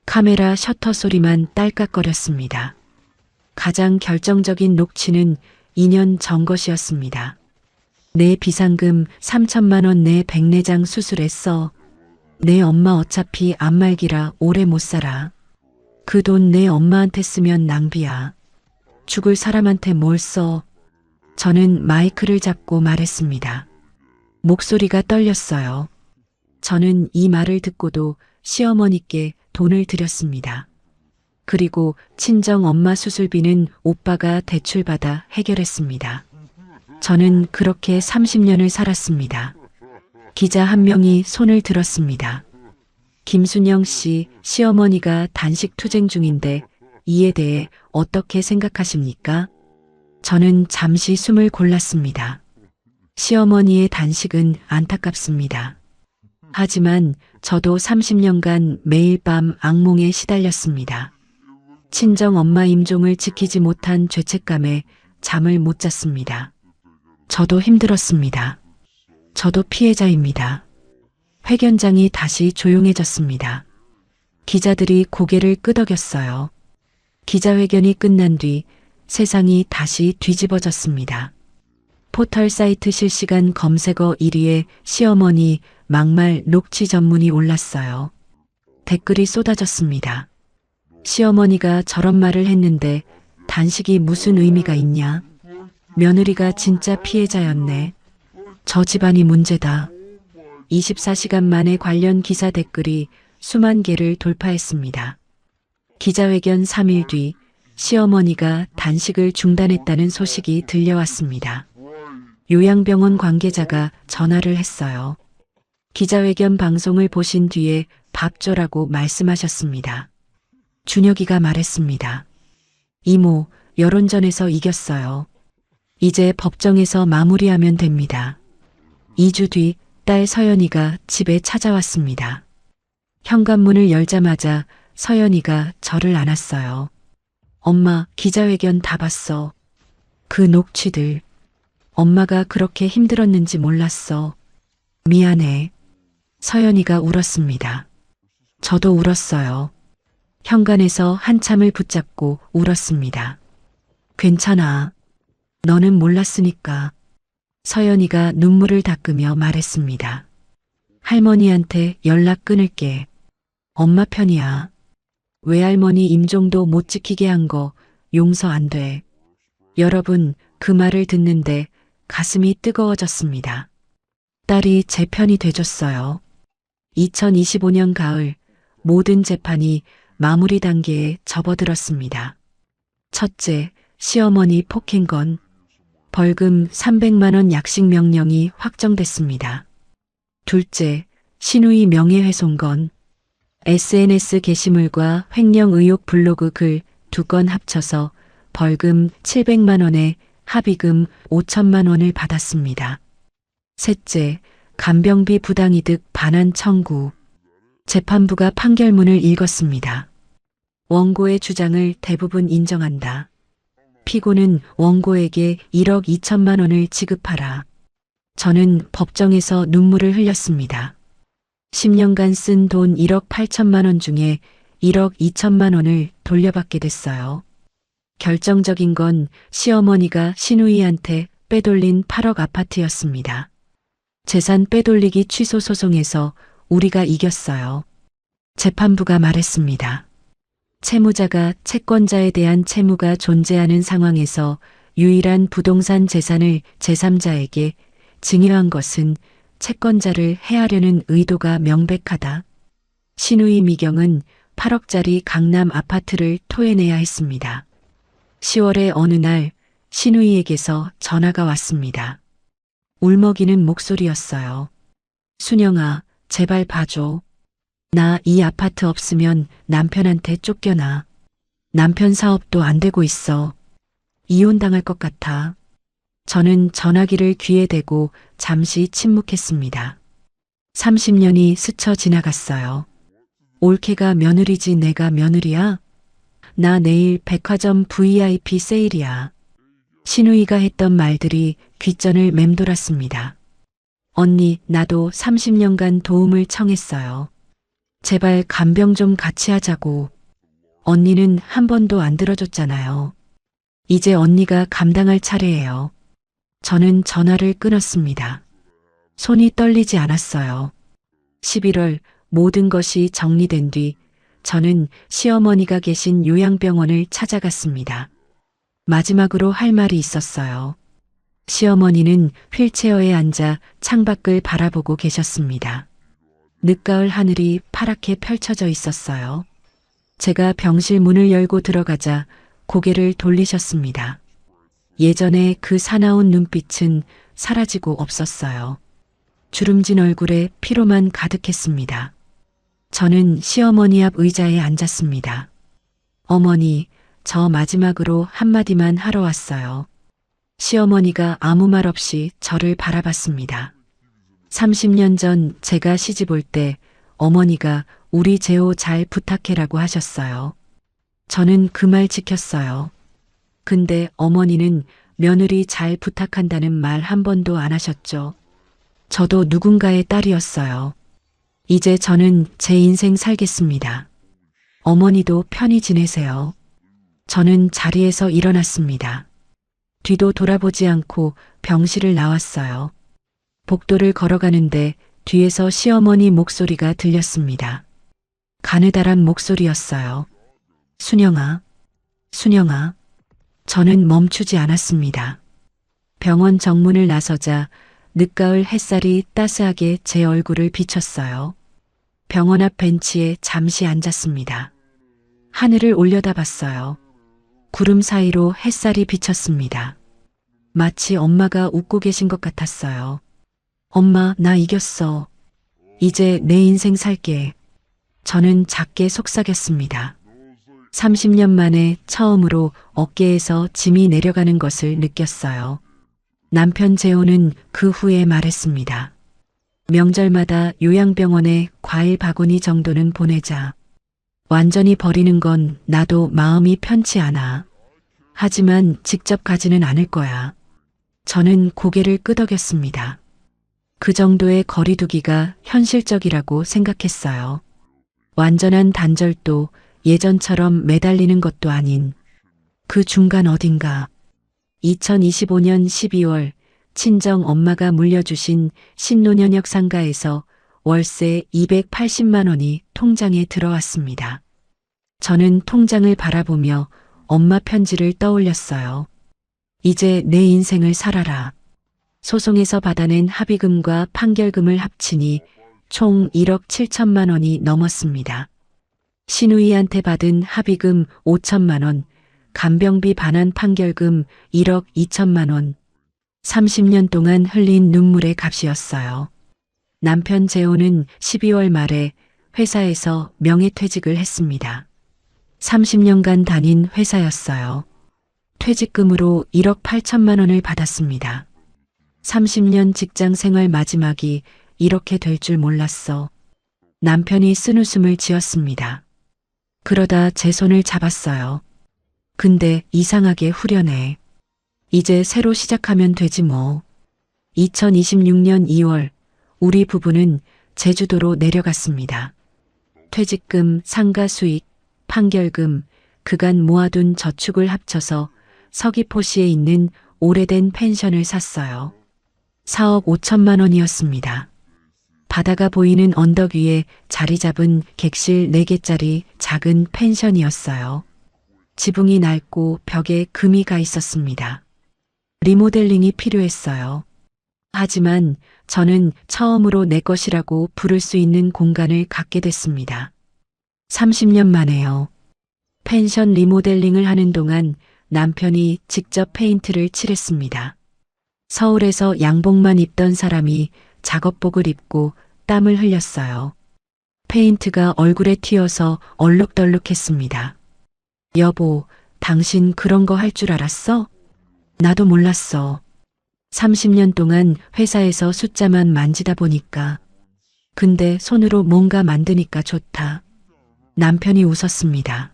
카메라 셔터 소리만 딸깍거렸습니다. 가장 결정적인 녹취는 2년 전 것이었습니다. 내 비상금 3천만 원 내 백내장 수술했어. 내 엄마 어차피 안말기라 오래 못 살아. 그 돈 내 엄마한테 쓰면 낭비야. 죽을 사람한테 뭘 써. 저는 마이크를 잡고 말했습니다. 목소리가 떨렸어요. 저는 이 말을 듣고도 시어머니께 돈을 드렸습니다. 그리고 친정 엄마 수술비는 오빠가 대출받아 해결했습니다. 저는 그렇게 30년을 살았습니다. 기자 한 명이 손을 들었습니다. 김순영 씨, 시어머니가 단식 투쟁 중인데 이에 대해 어떻게 생각하십니까? 저는 잠시 숨을 골랐습니다. 시어머니의 단식은 안타깝습니다. 하지만 저도 30년간 매일 밤 악몽에 시달렸습니다. 친정 엄마 임종을 지키지 못한 죄책감에 잠을 못 잤습니다. 저도 힘들었습니다. 저도 피해자입니다. 회견장이 다시 조용해졌습니다. 기자들이 고개를 끄덕였어요. 기자회견이 끝난 뒤 세상이 다시 뒤집어졌습니다. 포털 사이트 실시간 검색어 1위에 시어머니 막말 녹취 전문이 올랐어요. 댓글이 쏟아졌습니다. 시어머니가 저런 말을 했는데 단식이 무슨 의미가 있냐? 며느리가 진짜 피해자였네. 저 집안이 문제다. 24시간 만에 관련 기사 댓글이 수만 개를 돌파했습니다. 기자회견 3일 뒤 시어머니가 단식을 중단했다는 소식이 들려왔습니다. 요양병원 관계자가 전화를 했어요. 기자회견 방송을 보신 뒤에 밥 줘라고 말씀하셨습니다. 준혁이가 말했습니다. 이모, 여론전에서 이겼어요. 이제 법정에서 마무리하면 됩니다. 2주 뒤 딸 서연이가 집에 찾아왔습니다. 현관문을 열자마자 서연이가 저를 안았어요. 엄마, 기자회견 다 봤어. 그 녹취들. 엄마가 그렇게 힘들었는지 몰랐어. 미안해. 서연이가 울었습니다. 저도 울었어요. 현관에서 한참을 붙잡고 울었습니다. 괜찮아. 너는 몰랐으니까. 서연이가 눈물을 닦으며 말했습니다. 할머니한테 연락 끊을게. 엄마 편이야. 외할머니 임종도 못 지키게 한 거 용서 안 돼. 여러분, 그 말을 듣는데 가슴이 뜨거워졌습니다. 딸이 제 편이 돼줬어요. 2025년 가을 모든 재판이 마무리 단계에 접어들었습니다. 첫째, 시어머니 폭행건. 벌금 300만 원 약식 명령이 확정됐습니다. 둘째, 신우이 명예훼손건. SNS 게시물과 횡령 의혹 블로그 글 2건 합쳐서 벌금 700만 원에 합의금 5천만 원을 받았습니다. 셋째, 간병비 부당이득 반환 청구. 재판부가 판결문을 읽었습니다. 원고의 주장을 대부분 인정한다. 피고는 원고에게 1억 2천만 원을 지급하라. 저는 법정에서 눈물을 흘렸습니다. 10년간 쓴 돈 1억 8천만 원 중에 1억 2천만 원을 돌려받게 됐어요. 결정적인 건 시어머니가 신우이한테 빼돌린 8억 아파트였습니다. 재산 빼돌리기 취소 소송에서 우리가 이겼어요. 재판부가 말했습니다. 채무자가 채권자에 대한 채무가 존재하는 상황에서 유일한 부동산 재산을 제3자에게 증여한 것은 채권자를 해하려는 의도가 명백하다. 신우이 미경은 8억짜리 강남 아파트를 토해내야 했습니다. 10월의 어느 날 신우이에게서 전화가 왔습니다. 울먹이는 목소리였어요. 순영아, 제발 봐줘. 나 이 아파트 없으면 남편한테 쫓겨나. 남편 사업도 안 되고 있어. 이혼당할 것 같아. 저는 전화기를 귀에 대고 잠시 침묵했습니다. 30년이 스쳐 지나갔어요. 올케가 며느리지 내가 며느리야? 나 내일 백화점 VIP 세일이야. 신우이가 했던 말들이 귓전을 맴돌았습니다. 언니, 나도 30년간 도움을 청했어요. 제발 간병 좀 같이 하자고. 언니는 한 번도 안 들어줬잖아요. 이제 언니가 감당할 차례예요. 저는 전화를 끊었습니다. 손이 떨리지 않았어요. 11월 모든 것이 정리된 뒤 저는 시어머니가 계신 요양병원을 찾아갔습니다. 마지막으로 할 말이 있었어요. 시어머니는 휠체어에 앉아 창밖을 바라보고 계셨습니다. 늦가을 하늘이 파랗게 펼쳐져 있었어요. 제가 병실 문을 열고 들어가자 고개를 돌리셨습니다. 예전에 그 사나운 눈빛은 사라지고 없었어요. 주름진 얼굴에 피로만 가득했습니다. 저는 시어머니 앞 의자에 앉았습니다. 어머니, 저 마지막으로 한마디만 하러 왔어요. 시어머니가 아무 말 없이 저를 바라봤습니다. 30년 전 제가 시집 올 때 어머니가 우리 재호 잘 부탁해라고 하셨어요. 저는 그 말 지켰어요. 근데 어머니는 며느리 잘 부탁한다는 말 한 번도 안 하셨죠. 저도 누군가의 딸이었어요. 이제 저는 제 인생 살겠습니다. 어머니도 편히 지내세요. 저는 자리에서 일어났습니다. 뒤도 돌아보지 않고 병실을 나왔어요. 복도를 걸어가는데 뒤에서 시어머니 목소리가 들렸습니다. 가느다란 목소리였어요. 순영아, 순영아. 저는 멈추지 않았습니다. 병원 정문을 나서자 늦가을 햇살이 따스하게 제 얼굴을 비쳤어요. 병원 앞 벤치에 잠시 앉았습니다. 하늘을 올려다봤어요. 구름 사이로 햇살이 비쳤습니다. 마치 엄마가 웃고 계신 것 같았어요. 엄마, 나 이겼어. 이제 내 인생 살게. 저는 작게 속삭였습니다. 30년 만에 처음으로 어깨에서 짐이 내려가는 것을 느꼈어요. 남편 재호는 그 후에 말했습니다. 명절마다 요양병원에 과일 바구니 정도는 보내자. 완전히 버리는 건 나도 마음이 편치 않아. 하지만 직접 가지는 않을 거야. 저는 고개를 끄덕였습니다. 그 정도의 거리두기가 현실적이라고 생각했어요. 완전한 단절도 예전처럼 매달리는 것도 아닌 그 중간 어딘가 2025년 12월 친정 엄마가 물려주신 신논현역 상가에서 월세 280만 원이 통장에 들어왔습니다. 저는 통장을 바라보며 엄마 편지를 떠올렸어요. 이제 내 인생을 살아라. 소송에서 받아낸 합의금과 판결금을 합치니 총 1억 7천만 원이 넘었습니다. 신우이한테 받은 합의금 5천만 원, 간병비 반환 판결금 1억 2천만 원, 30년 동안 흘린 눈물의 값이었어요. 남편 재호는 12월 말에 회사에서 명예퇴직을 했습니다. 30년간 다닌 회사였어요. 퇴직금으로 1억 8천만 원을 받았습니다. 30년 직장 생활 마지막이 이렇게 될 줄 몰랐어. 남편이 쓴웃음을 지었습니다. 그러다 제 손을 잡았어요. 근데 이상하게 후련해. 이제 새로 시작하면 되지 뭐. 2026년 2월 우리 부부는 제주도로 내려갔습니다. 퇴직금, 상가 수익, 판결금, 그간 모아둔 저축을 합쳐서 서귀포시에 있는 오래된 펜션을 샀어요. 4억 5천만 원이었습니다. 바다가 보이는 언덕 위에 자리 잡은 객실 4개짜리 작은 펜션이었어요. 지붕이 낡고 벽에 금이 가 있었습니다. 리모델링이 필요했어요. 하지만 저는 처음으로 내 것이라고 부를 수 있는 공간을 갖게 됐습니다. 30년 만에요. 펜션 리모델링을 하는 동안 남편이 직접 페인트를 칠했습니다. 서울에서 양복만 입던 사람이 작업복을 입고 땀을 흘렸어요. 페인트가 얼굴에 튀어서 얼룩덜룩했습니다. 여보, 당신 그런 거 할 줄 알았어? 나도 몰랐어. 30년 동안 회사에서 숫자만 만지다 보니까. 근데 손으로 뭔가 만드니까 좋다. 남편이 웃었습니다.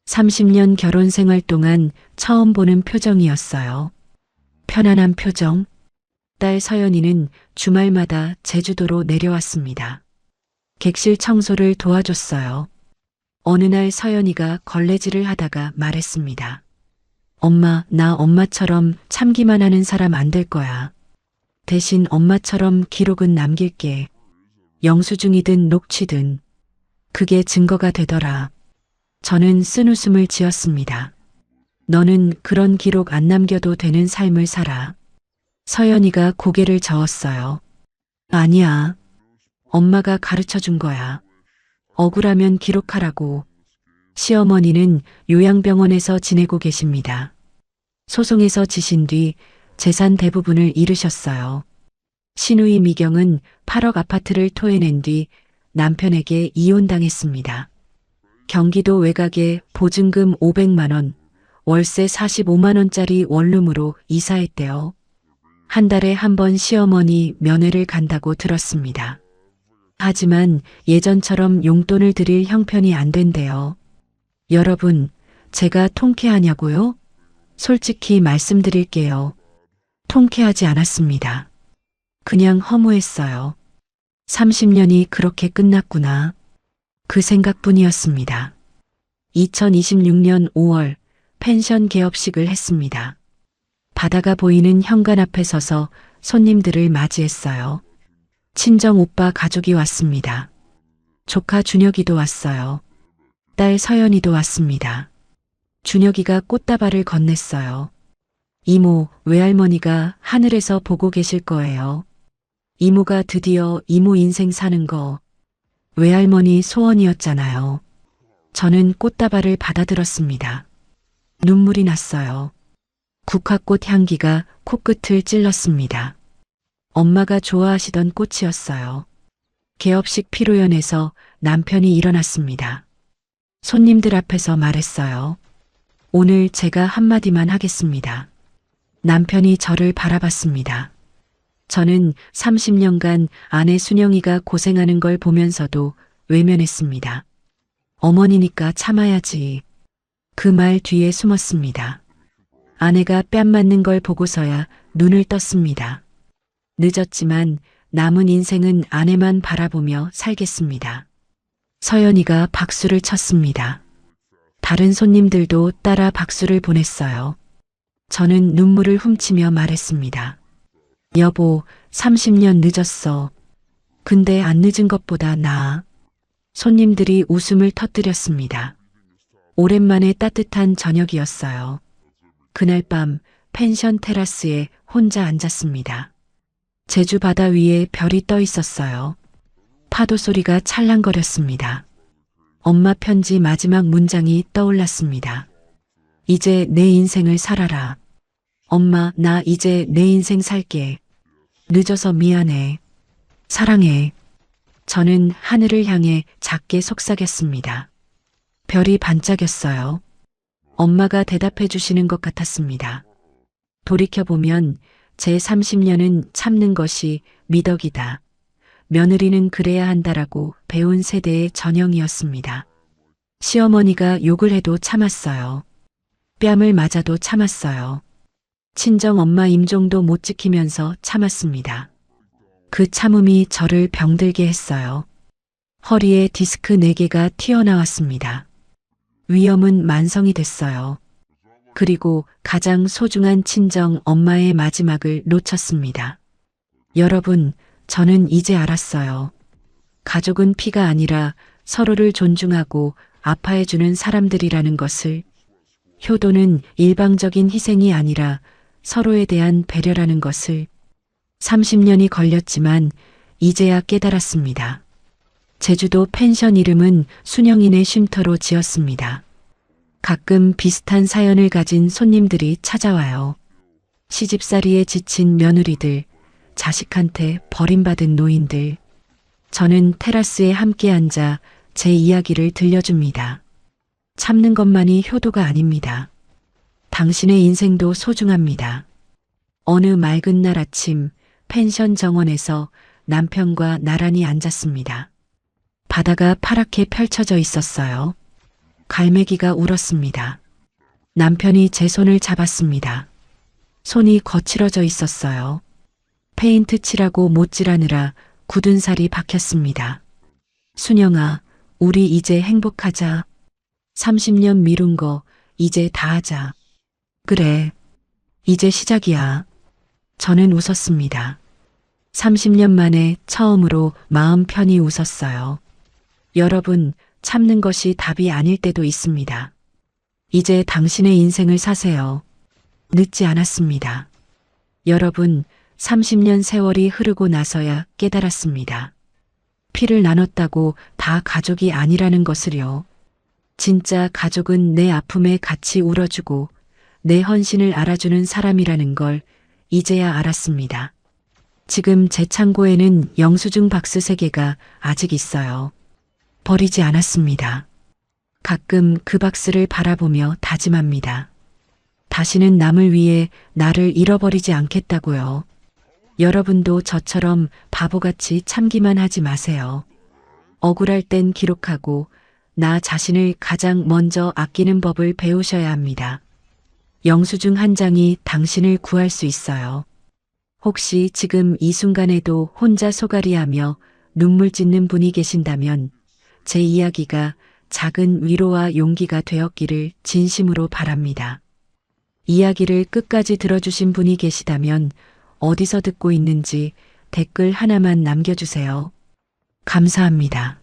30년 결혼 생활 동안 처음 보는 표정이었어요. 편안한 표정. 딸 서연이는 주말마다 제주도로 내려왔습니다. 객실 청소를 도와줬어요. 어느 날 서연이가 걸레질을 하다가 말했습니다. 엄마, 나 엄마처럼 참기만 하는 사람 안 될 거야. 대신 엄마처럼 기록은 남길게. 영수증이든 녹취든. 그게 증거가 되더라. 저는 쓴웃음을 지었습니다. 너는 그런 기록 안 남겨도 되는 삶을 살아. 서연이가 고개를 저었어요. 아니야. 엄마가 가르쳐 준 거야. 억울하면 기록하라고. 시어머니는 요양병원에서 지내고 계십니다. 소송에서 지신 뒤 재산 대부분을 잃으셨어요. 시누이 미경은 8억 아파트를 토해낸 뒤 남편에게 이혼당했습니다. 경기도 외곽에 보증금 500만 원, 월세 45만 원짜리 원룸으로 이사했대요. 한 달에 한 번 시어머니 면회를 간다고 들었습니다. 하지만 예전처럼 용돈을 드릴 형편이 안 된대요. 여러분, 제가 통쾌하냐고요? 솔직히 말씀드릴게요. 통쾌하지 않았습니다. 그냥 허무했어요. 30년이 그렇게 끝났구나. 그 생각뿐이었습니다. 2026년 5월 펜션 개업식을 했습니다. 바다가 보이는 현관 앞에 서서 손님들을 맞이했어요. 친정 오빠 가족이 왔습니다. 조카 준혁이도 왔어요. 딸 서연이도 왔습니다. 준혁이가 꽃다발을 건넸어요. 이모, 외할머니가 하늘에서 보고 계실 거예요. 이모가 드디어 이모 인생 사는 거. 외할머니 소원이었잖아요. 저는 꽃다발을 받아들었습니다. 눈물이 났어요. 국화꽃 향기가 코끝을 찔렀습니다. 엄마가 좋아하시던 꽃이었어요. 개업식 피로연에서 남편이 일어났습니다. 손님들 앞에서 말했어요. 오늘 제가 한마디만 하겠습니다. 남편이 저를 바라봤습니다. 저는 30년간 아내 순영이가 고생하는 걸 보면서도 외면했습니다. 어머니니까 참아야지. 그 말 뒤에 숨었습니다. 아내가 뺨 맞는 걸 보고서야 눈을 떴습니다. 늦었지만 남은 인생은 아내만 바라보며 살겠습니다. 서연이가 박수를 쳤습니다. 다른 손님들도 따라 박수를 보냈어요. 저는 눈물을 훔치며 말했습니다. 여보, 30년 늦었어. 근데 안 늦은 것보다 나아. 손님들이 웃음을 터뜨렸습니다. 오랜만에 따뜻한 저녁이었어요. 그날 밤 펜션 테라스에 혼자 앉았습니다. 제주 바다 위에 별이 떠 있었어요. 파도 소리가 찰랑거렸습니다. 엄마 편지 마지막 문장이 떠올랐습니다. 이제 내 인생을 살아라. 엄마, 나 이제 내 인생 살게. 늦어서 미안해. 사랑해. 저는 하늘을 향해 작게 속삭였습니다. 별이 반짝였어요. 엄마가 대답해 주시는 것 같았습니다. 돌이켜보면 제 30년은 참는 것이 미덕이다. 며느리는 그래야 한다라고 배운 세대의 전형이었습니다. 시어머니가 욕을 해도 참았어요. 뺨을 맞아도 참았어요. 친정 엄마 임종도 못 지키면서 참았습니다. 그 참음이 저를 병들게 했어요. 허리에 디스크 4개가 튀어나왔습니다. 위염은 만성이 됐어요. 그리고 가장 소중한 친정 엄마의 마지막을 놓쳤습니다. 여러분, 저는 이제 알았어요. 가족은 피가 아니라 서로를 존중하고 아파해주는 사람들이라는 것을. 효도는 일방적인 희생이 아니라 서로에 대한 배려라는 것을. 30년이 걸렸지만 이제야 깨달았습니다. 제주도 펜션 이름은 순영이네 쉼터로 지었습니다. 가끔 비슷한 사연을 가진 손님들이 찾아와요. 시집살이에 지친 며느리들, 자식한테 버림받은 노인들. 저는 테라스에 함께 앉아 제 이야기를 들려줍니다. 참는 것만이 효도가 아닙니다. 당신의 인생도 소중합니다. 어느 맑은 날 아침 펜션 정원에서 남편과 나란히 앉았습니다. 바다가 파랗게 펼쳐져 있었어요. 갈매기가 울었습니다. 남편이 제 손을 잡았습니다. 손이 거칠어져 있었어요. 페인트 칠하고 못질하느라 굳은 살이 박혔습니다. 순영아, 우리 이제 행복하자. 30년 미룬 거 이제 다 하자. 그래, 이제 시작이야. 저는 웃었습니다. 30년 만에 처음으로 마음 편히 웃었어요. 여러분, 참는 것이 답이 아닐 때도 있습니다. 이제 당신의 인생을 사세요. 늦지 않았습니다. 여러분, 30년 세월이 흐르고 나서야 깨달았습니다. 피를 나눴다고 다 가족이 아니라는 것을요. 진짜 가족은 내 아픔에 같이 울어주고 내 헌신을 알아주는 사람이라는 걸 이제야 알았습니다. 지금 제 창고에는 영수증 박스 3개가 아직 있어요. 버리지 않았습니다. 가끔 그 박스를 바라보며 다짐합니다. 다시는 남을 위해 나를 잃어버리지 않겠다고요. 여러분도 저처럼 바보같이 참기만 하지 마세요. 억울할 땐 기록하고 나 자신을 가장 먼저 아끼는 법을 배우셔야 합니다. 영수증 한 장이 당신을 구할 수 있어요. 혹시 지금 이 순간에도 혼자 소갈이하며 눈물 짓는 분이 계신다면 제 이야기가 작은 위로와 용기가 되었기를 진심으로 바랍니다. 이야기를 끝까지 들어주신 분이 계시다면 어디서 듣고 있는지 댓글 하나만 남겨주세요. 감사합니다.